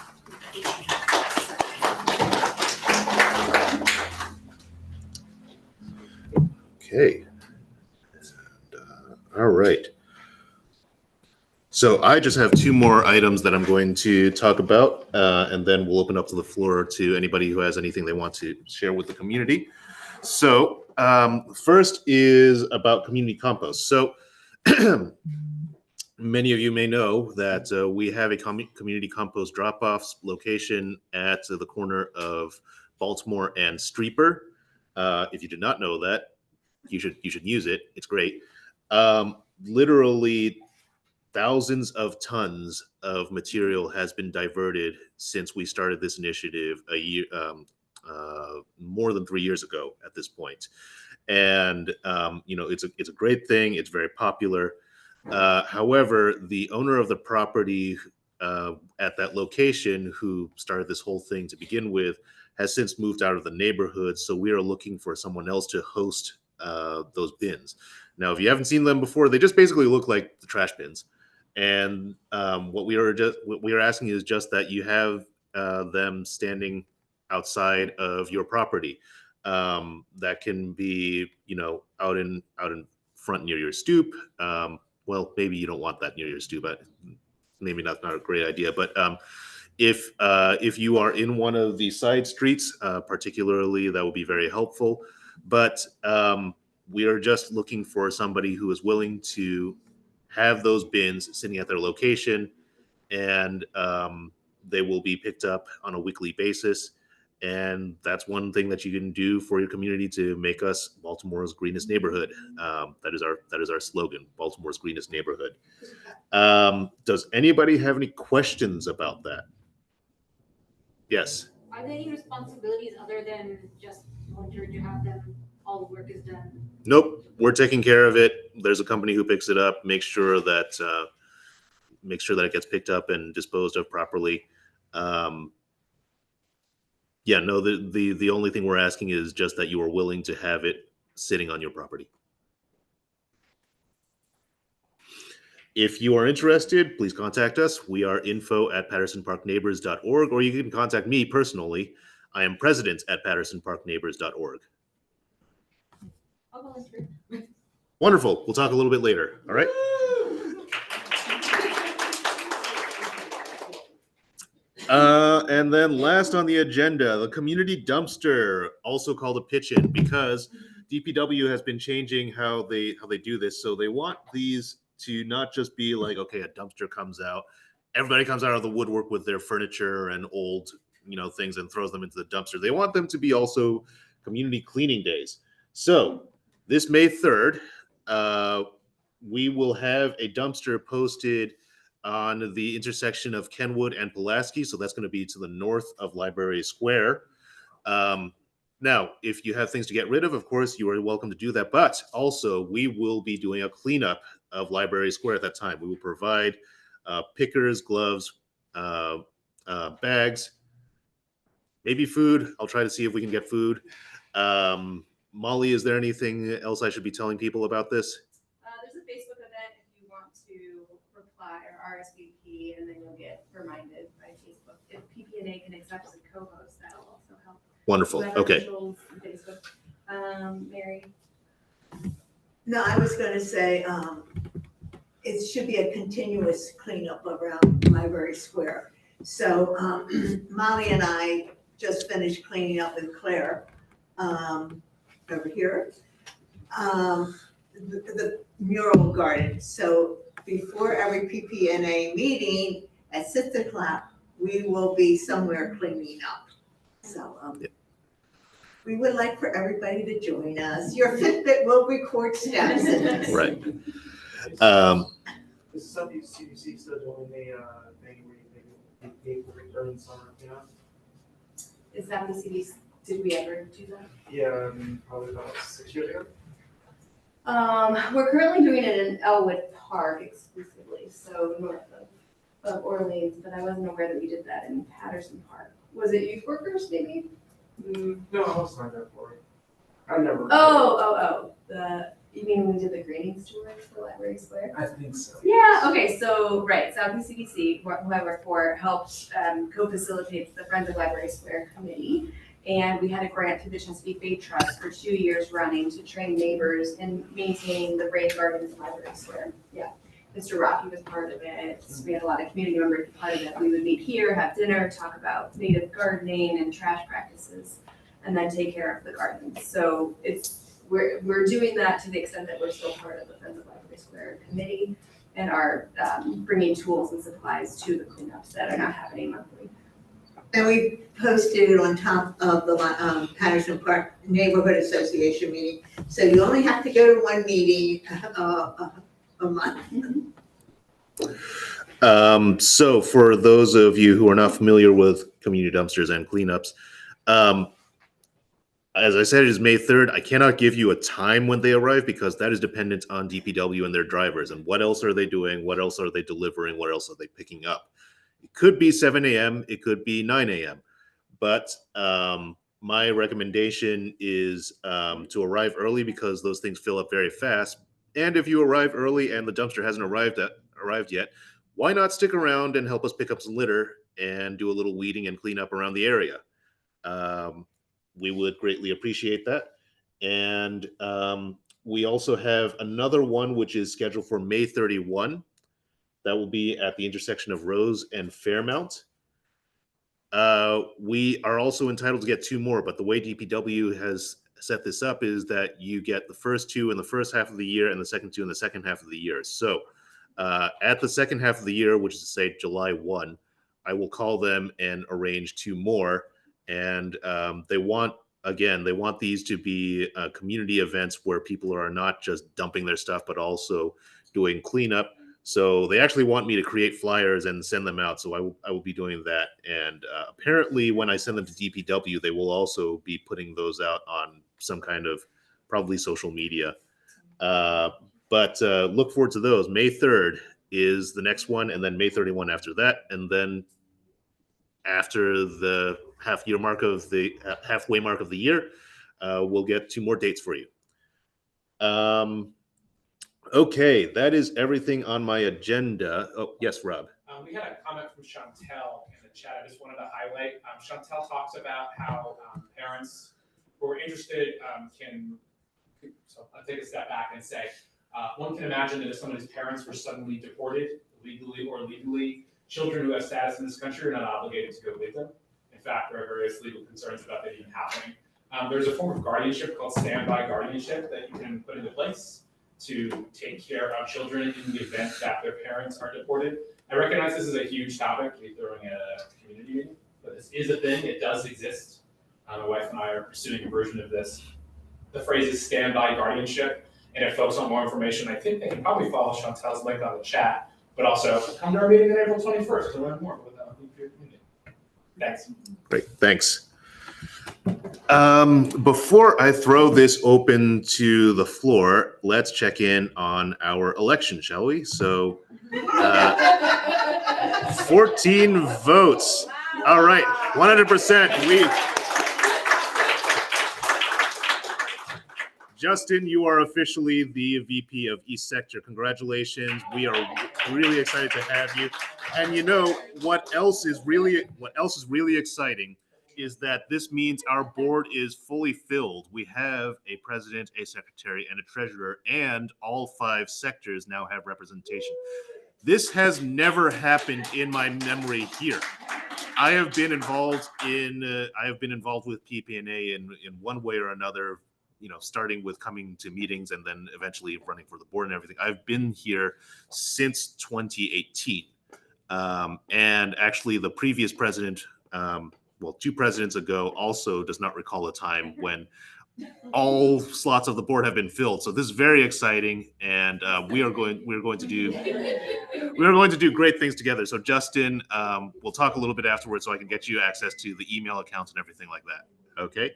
Okay. All right. So I just have two more items that I'm going to talk about, and then we'll open up to the floor to anybody who has anything they want to share with the community. So first is about community compost. So many of you may know that we have a community compost drop-off location at the corner of Baltimore and Streeper. If you did not know that, you should use it. It's great. Literally thousands of tons of material has been diverted since we started this initiative more than 3 years ago at this point. And it's a great thing. It's very popular. However, the owner of the property at that location, who started this whole thing to begin with, has since moved out of the neighborhood. So we are looking for someone else to host those bins. Now, if you haven't seen them before, they just basically look like the trash bins. And what we are asking is just that you have them standing outside of your property. That can be, out in front near your stoop. Well, maybe you don't want that near your stoop, but maybe not a great idea. But if you are in one of the side streets, particularly, that would be very helpful. But we are just looking for somebody who is willing to have those bins sitting at their location, and they will be picked up on a weekly basis. And that's one thing that you can do for your community to make us Baltimore's greenest neighborhood. That is our slogan, Baltimore's greenest neighborhood. Does anybody have any questions about that? Yes. Are there any responsibilities other than just volunteer to have them, all the work is done? Nope, we're taking care of it. There's a company who picks it up, make sure that it gets picked up and disposed of properly. The only thing we're asking is just that you are willing to have it sitting on your property. If you are interested, please contact us. We are info@pattersonparkneighbors.org, or you can contact me personally. I am president at pattersonparkneighbors.org. I'll volunteer. Wonderful. We'll talk a little bit later. All right. And then last on the agenda, the community dumpster, also called a pitch-in, because DPW has been changing how they do this. So they want these to not just be like, okay, a dumpster comes out, everybody comes out of the woodwork with their furniture and old, things and throws them into the dumpster. They want them to be also community cleaning days. So this May 3rd, we will have a dumpster posted on the intersection of Kenwood and Pulaski. So that's going to be to the north of Library Square. Now, if you have things to get rid of course, you are welcome to do that. But also, we will be doing a cleanup of Library Square at that time. We will provide pickers, gloves, bags, maybe food. I'll try to see if we can get food. Molly, is there anything else I should be telling people about this? There's a Facebook event if you want to reply or RSVP, and then you'll get reminded by Facebook. If PPNA can accept as a co-host, that'll also help. Wonderful. Whoever Okay. controls Facebook. Mary. No, I was gonna say, it should be a continuous cleanup around Library Square. So, Molly and I just finished cleaning up with Claire, over here. The mural garden. So before every PPNA meeting at 6 o'clock, we will be somewhere cleaning up. So, we would like for everybody to join us. Your Fitbit will record steps. Right. Is something CDC still doing the thing where you pay for return summer, Is that the CDC? Did we ever do that? Yeah, probably about 6 years ago. We're currently doing it in Elwood Park exclusively, so north of Orleans, but I wasn't aware that we did that in Patterson Park. Was it youth workers maybe? No, I was signed up for it. I never. You mean when we did the greetings tours for Library Square? I think so. Yeah, okay, so, right, Southeast CDC, who I work for, helped co-facilitate the Friends of Library Square committee. And we had a grant through the Chesapeake Bay Trust for 2 years running to train neighbors in maintaining the rain gardens in Library Square. Yeah, Mr. Rocky was part of it. We had a lot of community members part of it. We would meet here, have dinner, talk about native gardening and trash practices, and then take care of the gardens. So we're doing that to the extent that we're still part of the Friends of Library Square committee and are bringing tools and supplies to the cleanups that are not happening monthly. And we posted it on top of the Patterson Park Neighborhood Association meeting. So you only have to go to one meeting a month. So for those of you who are not familiar with community dumpsters and cleanups, as I said, it is May 3rd. I cannot give you a time when they arrive because that is dependent on DPW and their drivers. And what else are they doing? What else are they delivering? What else are they picking up? It could be 7 a.m. It could be 9 a.m. But my recommendation is to arrive early because those things fill up very fast. And if you arrive early and the dumpster hasn't arrived yet, why not stick around and help us pick up some litter and do a little weeding and clean up around the area? We would greatly appreciate that. And we also have another one which is scheduled for May 31. That will be at the intersection of Rose and Fairmount. We are also entitled to get 2 more, but the way DPW has set this up is that you get the first 2 in the first half of the year and the second 2 in the second half of the year. So at the second half of the year, which is to say July 1, I will call them and arrange 2 more. And they want these to be community events where people are not just dumping their stuff, but also doing cleanup. So they actually want me to create flyers and send them out. So I will be doing that. And apparently when I send them to DPW, they will also be putting those out on some kind of probably social media. But look forward to those. May 3rd is the next one, and then May 31 after that. And then after the halfway mark of the year, we'll get 2 more dates for you. Okay, that is everything on my agenda. Oh, yes, Rob. We had a comment from Chantel in the chat. I just wanted to highlight. Chantel talks about how parents who are interested can. So I'll take a step back and say, one can imagine that if somebody's parents were suddenly deported, legally or illegally, children who have status in this country are not obligated to go with them. In fact, there are various legal concerns about that even happening. There's a form of guardianship called standby guardianship that you can put into place to take care of children in the event that their parents are deported. I recognize this is a huge topic to be throwing at a community meeting, but this is a thing. It does exist. My wife and I are pursuing a version of this. The phrase is standby guardianship, and if folks want more information, I think they can probably follow Chantel's link on the chat, but also come to our meeting on April 21st to learn more about your community. Thanks. Great, thanks. Before I throw this open to the floor, let's check in on our election, shall we? So 14 votes. All right, 100%. Justin, you are officially the VP of East Sector. Congratulations. We are really excited to have you. And you know what else is really exciting is that this means our board is fully filled. We have a president, a secretary, and a treasurer, and all 5 sectors now have representation. This has never happened in my memory here. I have been involved with PPNA in one way or another, you know, starting with coming to meetings and then eventually running for the board and everything. I've been here since 2018. And actually the previous president, 2 presidents ago, also does not recall a time when all slots of the board have been filled. So this is very exciting, and we are going to do great things together. So Justin, we'll talk a little bit afterwards, so I can get you access to the email accounts and everything like that. Okay.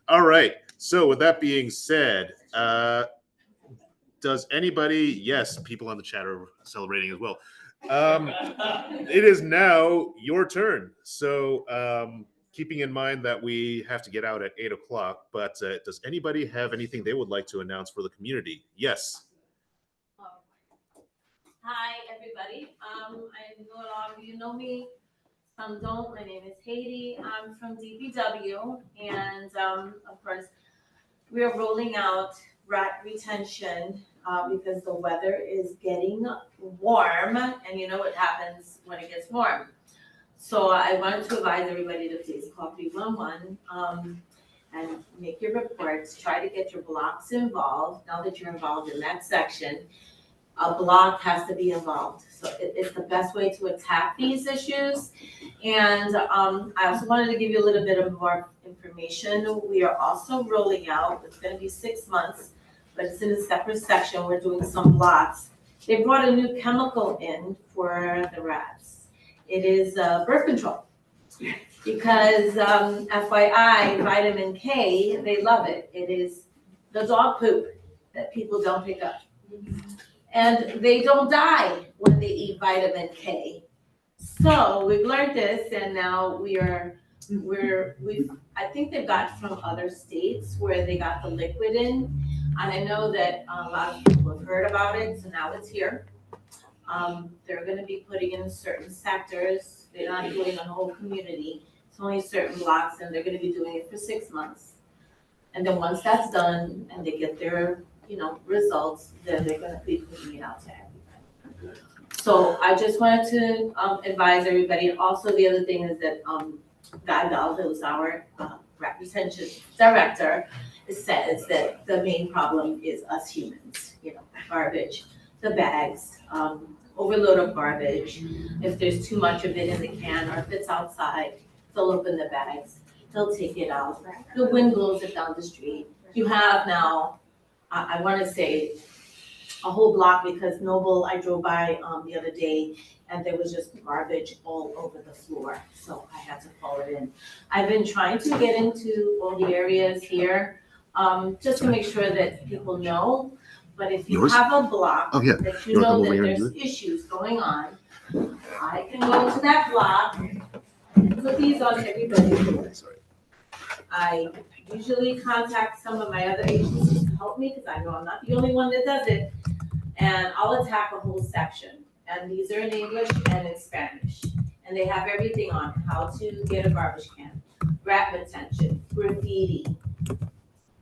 All right. So with that being said, does anybody? Yes, people on the chat are celebrating as well. It is now your turn. So keeping in mind that we have to get out at 8 o'clock, but does anybody have anything they would like to announce for the community? Yes. Hi, everybody. I know a lot of you know me. Some don't. My name is Haiti. I'm from DPW, and of course, we are rolling out rat retention, because the weather is getting warm, and you know what happens when it gets warm. So I wanted to advise everybody to please call 311, and make your reports, try to get your blocks involved. Now that you're involved in that section, a block has to be involved. So it's the best way to attack these issues. And I also wanted to give you a little bit of more information. We are also rolling out, it's gonna be 6 months, but it's in a separate section. We're doing some blocks. They brought a new chemical in for the rats. It is birth control. Because FYI, vitamin K, they love it. It is the dog poop that people don't pick up. And they don't die when they eat vitamin K. So we've learned this, and now I think they got from other states where they got the liquid in. And I know that a lot of people have heard about it, so now it's here. They're gonna be putting in certain sectors. They're not doing a whole community. It's only certain blocks, and they're gonna be doing it for 6 months. And then once that's done and they get their, results, then they're gonna be putting it out to everybody. So I just wanted to advise everybody. Also, the other thing is that Guy Bell, who's our rat retention director, says that the main problem is us humans, garbage, the bags, overload of garbage. If there's too much of it in the can or if it's outside, they'll open the bags, they'll take it out. The wind blows it down the street. You have now, I wanna say, a whole block, because Noble, I drove by the other day and there was just garbage all over the floor, so I had to call it in. I've been trying to get into all the areas here, just to make sure that people know. But if you have a block that you know that there's issues going on, I can go to that block and put these on everybody's doors. I usually contact some of my other agencies to help me, because I know I'm not the only one that does it. And I'll attack a whole section. And these are in English and in Spanish. And they have everything on how to get a garbage can, rat retention, graffiti,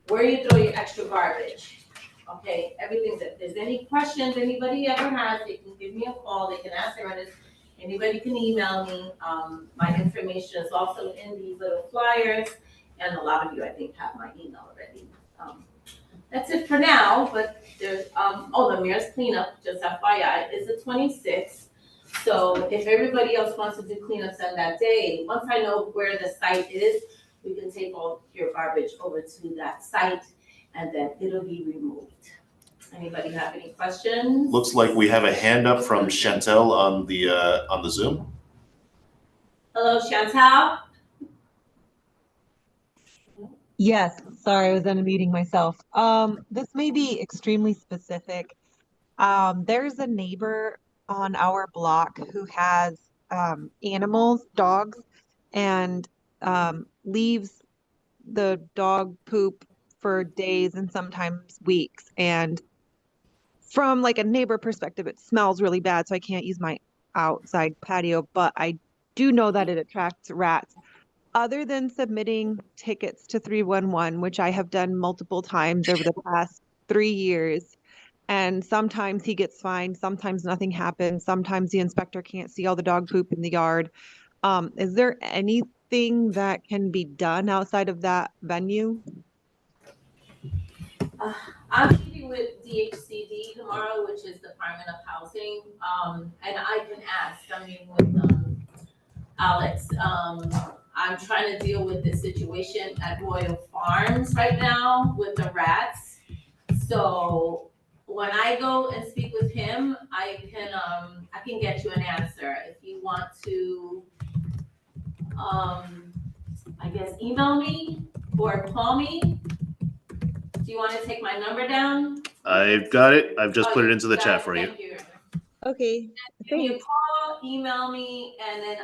where you throw your extra garbage. Okay, everything's, if there's any questions anybody ever has, they can give me a call, they can ask Ernest, anybody can email me. My information is also in these little flyers, and a lot of you, I think, have my email already. That's it for now, but there's, the mayor's cleanup, just FYI, is the 26th. So if everybody else wants to do cleanups on that day, once I know where the site is, we can take all your garbage over to that site, and then it'll be removed. Anybody have any questions? Looks like we have a hand up from Chantel on the Zoom. Hello, Chantal? Yes, sorry, I was unmuting myself. This may be extremely specific. There's a neighbor on our block who has animals, dogs, and leaves the dog poop for days and sometimes weeks. And from like a neighbor perspective, it smells really bad, so I can't use my outside patio, but I do know that it attracts rats. Other than submitting tickets to 311, which I have done multiple times over the past 3 years, and sometimes he gets fined, sometimes nothing happens, sometimes the inspector can't see all the dog poop in the yard. Is there anything that can be done outside of that venue? I'm meeting with DHCD tomorrow, which is Department of Housing, and I can ask. I'm meeting with Alex. I'm trying to deal with the situation at Royal Farms right now with the rats. So when I go and speak with him, I can get you an answer. If you want to, I guess, email me or call me. Do you want to take my number down? I've got it. I've just put it into the chat for you. Thank you. Okay. Can you call, email me, and then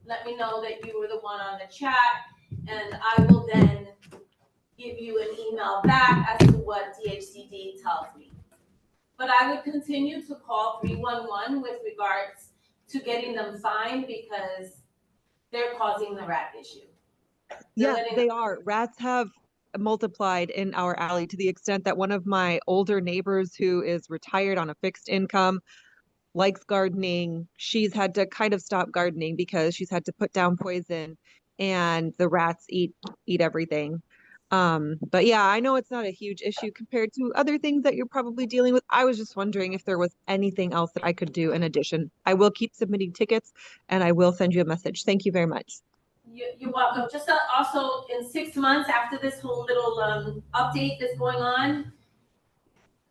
let me know that you were the one on the chat, and I will then give you an email back as to what DHCD tells me. But I would continue to call 311 with regards to getting them fined, because they're causing the rat issue. Yes, they are. Rats have multiplied in our alley to the extent that one of my older neighbors who is retired on a fixed income likes gardening. She's had to kind of stop gardening because she's had to put down poison and the rats eat everything. But yeah, I know it's not a huge issue compared to other things that you're probably dealing with. I was just wondering if there was anything else that I could do in addition. I will keep submitting tickets and I will send you a message. Thank you very much. You're welcome. Just also in 6 months after this whole little update that's going on,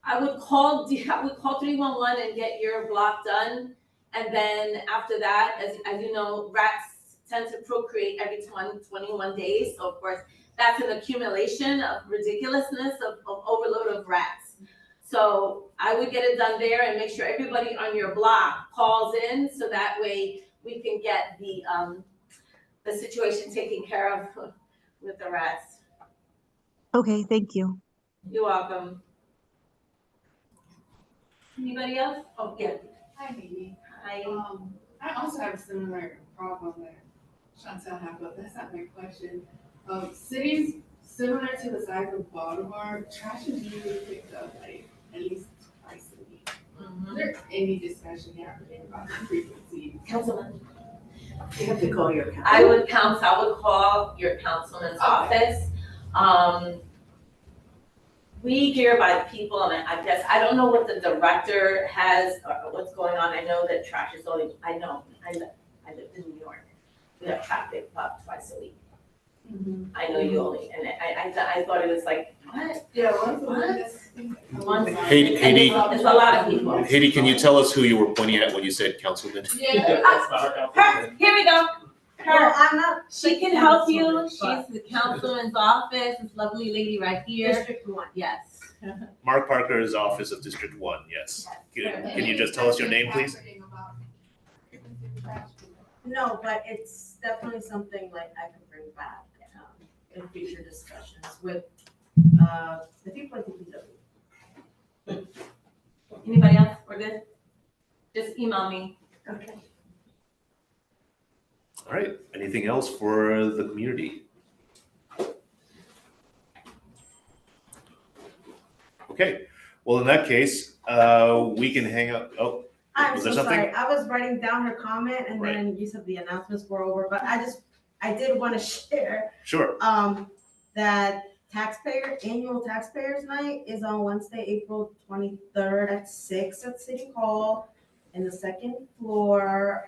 I would call 311 and get your block done. And then after that, as you know, rats tend to procreate every 21 days. So of course, that's an accumulation of ridiculousness of overload of rats. So I would get it done there and make sure everybody on your block calls in so that way we can get the situation taken care of with the rats. Okay, thank you. You're welcome. Anybody else? Oh, yeah. Hi, Mimi. Hi. I also have a similar problem that Chantel had, but that's not my question. Cities similar to the size of Baltimore, trash is usually picked up like at least twice a week. Is there any discussion happening about the frequency? Councilman. You have to call your council. I would call your councilman's office. We hear by the people, and I guess, I don't know what the director has, or what's going on. I know that trash is only, I lived in New York. We have traffic about twice a week. I know you only, and I thought it was like, what? Yeah, once. Haiti, It's a lot of people. Haiti, can you tell us who you were pointing at when you said councilman? Yeah. Here we go. No, I'm not. She can help you. She's the councilman's office. This lovely lady right here. District 1. Yes. Mark Parker's office of District 1, yes. Good. Can you just tell us your name, please? No, but it's definitely something like I could bring back in future discussions with the people at the PW. Anybody else? We're good? Just email me. Okay. All right, anything else for the community? Okay, well, in that case, we can hang up. Oh, I'm was so there something? sorry. I was writing down her comment and Right. then you said the announcements were over, but I did want to share Sure. that annual taxpayers night is on Wednesday, April 23rd at 6 at City Hall in the second floor.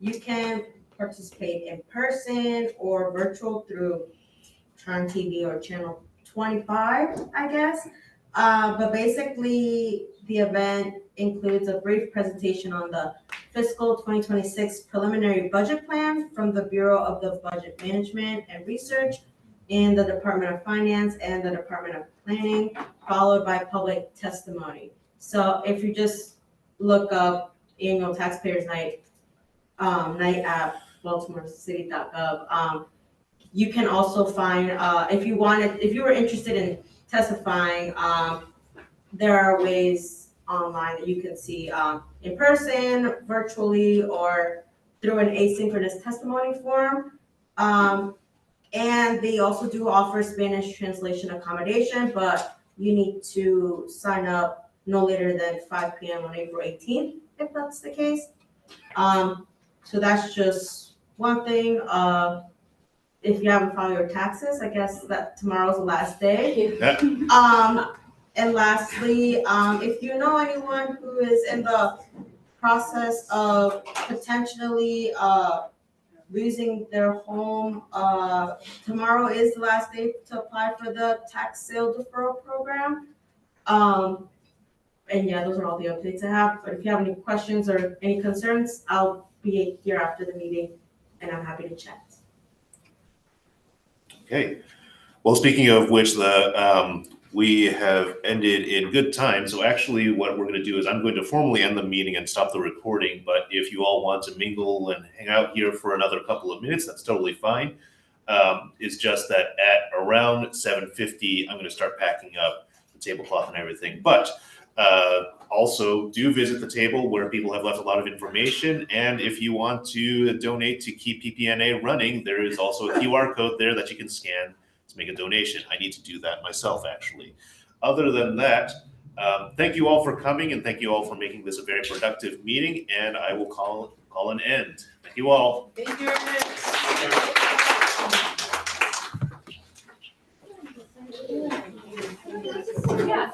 You can participate in person or virtual through Tron TV or channel 25, I guess. But basically, the event includes a brief presentation on the fiscal 2026 preliminary budget plan from the Bureau of the Budget Management and Research in the Department of Finance and the Department of Planning, followed by public testimony. So if you just look up annual taxpayers night at baltimorecity.gov, you can also find, if you were interested in testifying, there are ways online that you can see in person, virtually, or through an asynchronous testimony form. And they also do offer Spanish translation accommodation, but you need to sign up no later than 5 p.m. on April 18th, if that's the case. So that's just one thing. If you haven't filed your taxes, I guess that tomorrow's the last day. And lastly, if you know anyone who is in the process of potentially losing their home, tomorrow is the last day to apply for the tax sale deferral program. And yeah, those are all the updates I have. But if you have any questions or any concerns, I'll be here after the meeting and I'm happy to chat. Okay. Well, speaking of which, we have ended in good time. So actually what we're going to do is I'm going to formally end the meeting and stop the recording. But if you all want to mingle and hang out here for another couple of minutes, that's totally fine. It's just that at around 7:50, I'm going to start packing up the tablecloth and everything. But also do visit the table where people have left a lot of information. And if you want to donate to keep PPNA running, there is also a QR code there that you can scan to make a donation. I need to do that myself, actually. Other than that, thank you all for coming, and thank you all for making this a very productive meeting, and I will call an end. Thank you all. Thank you. Yeah.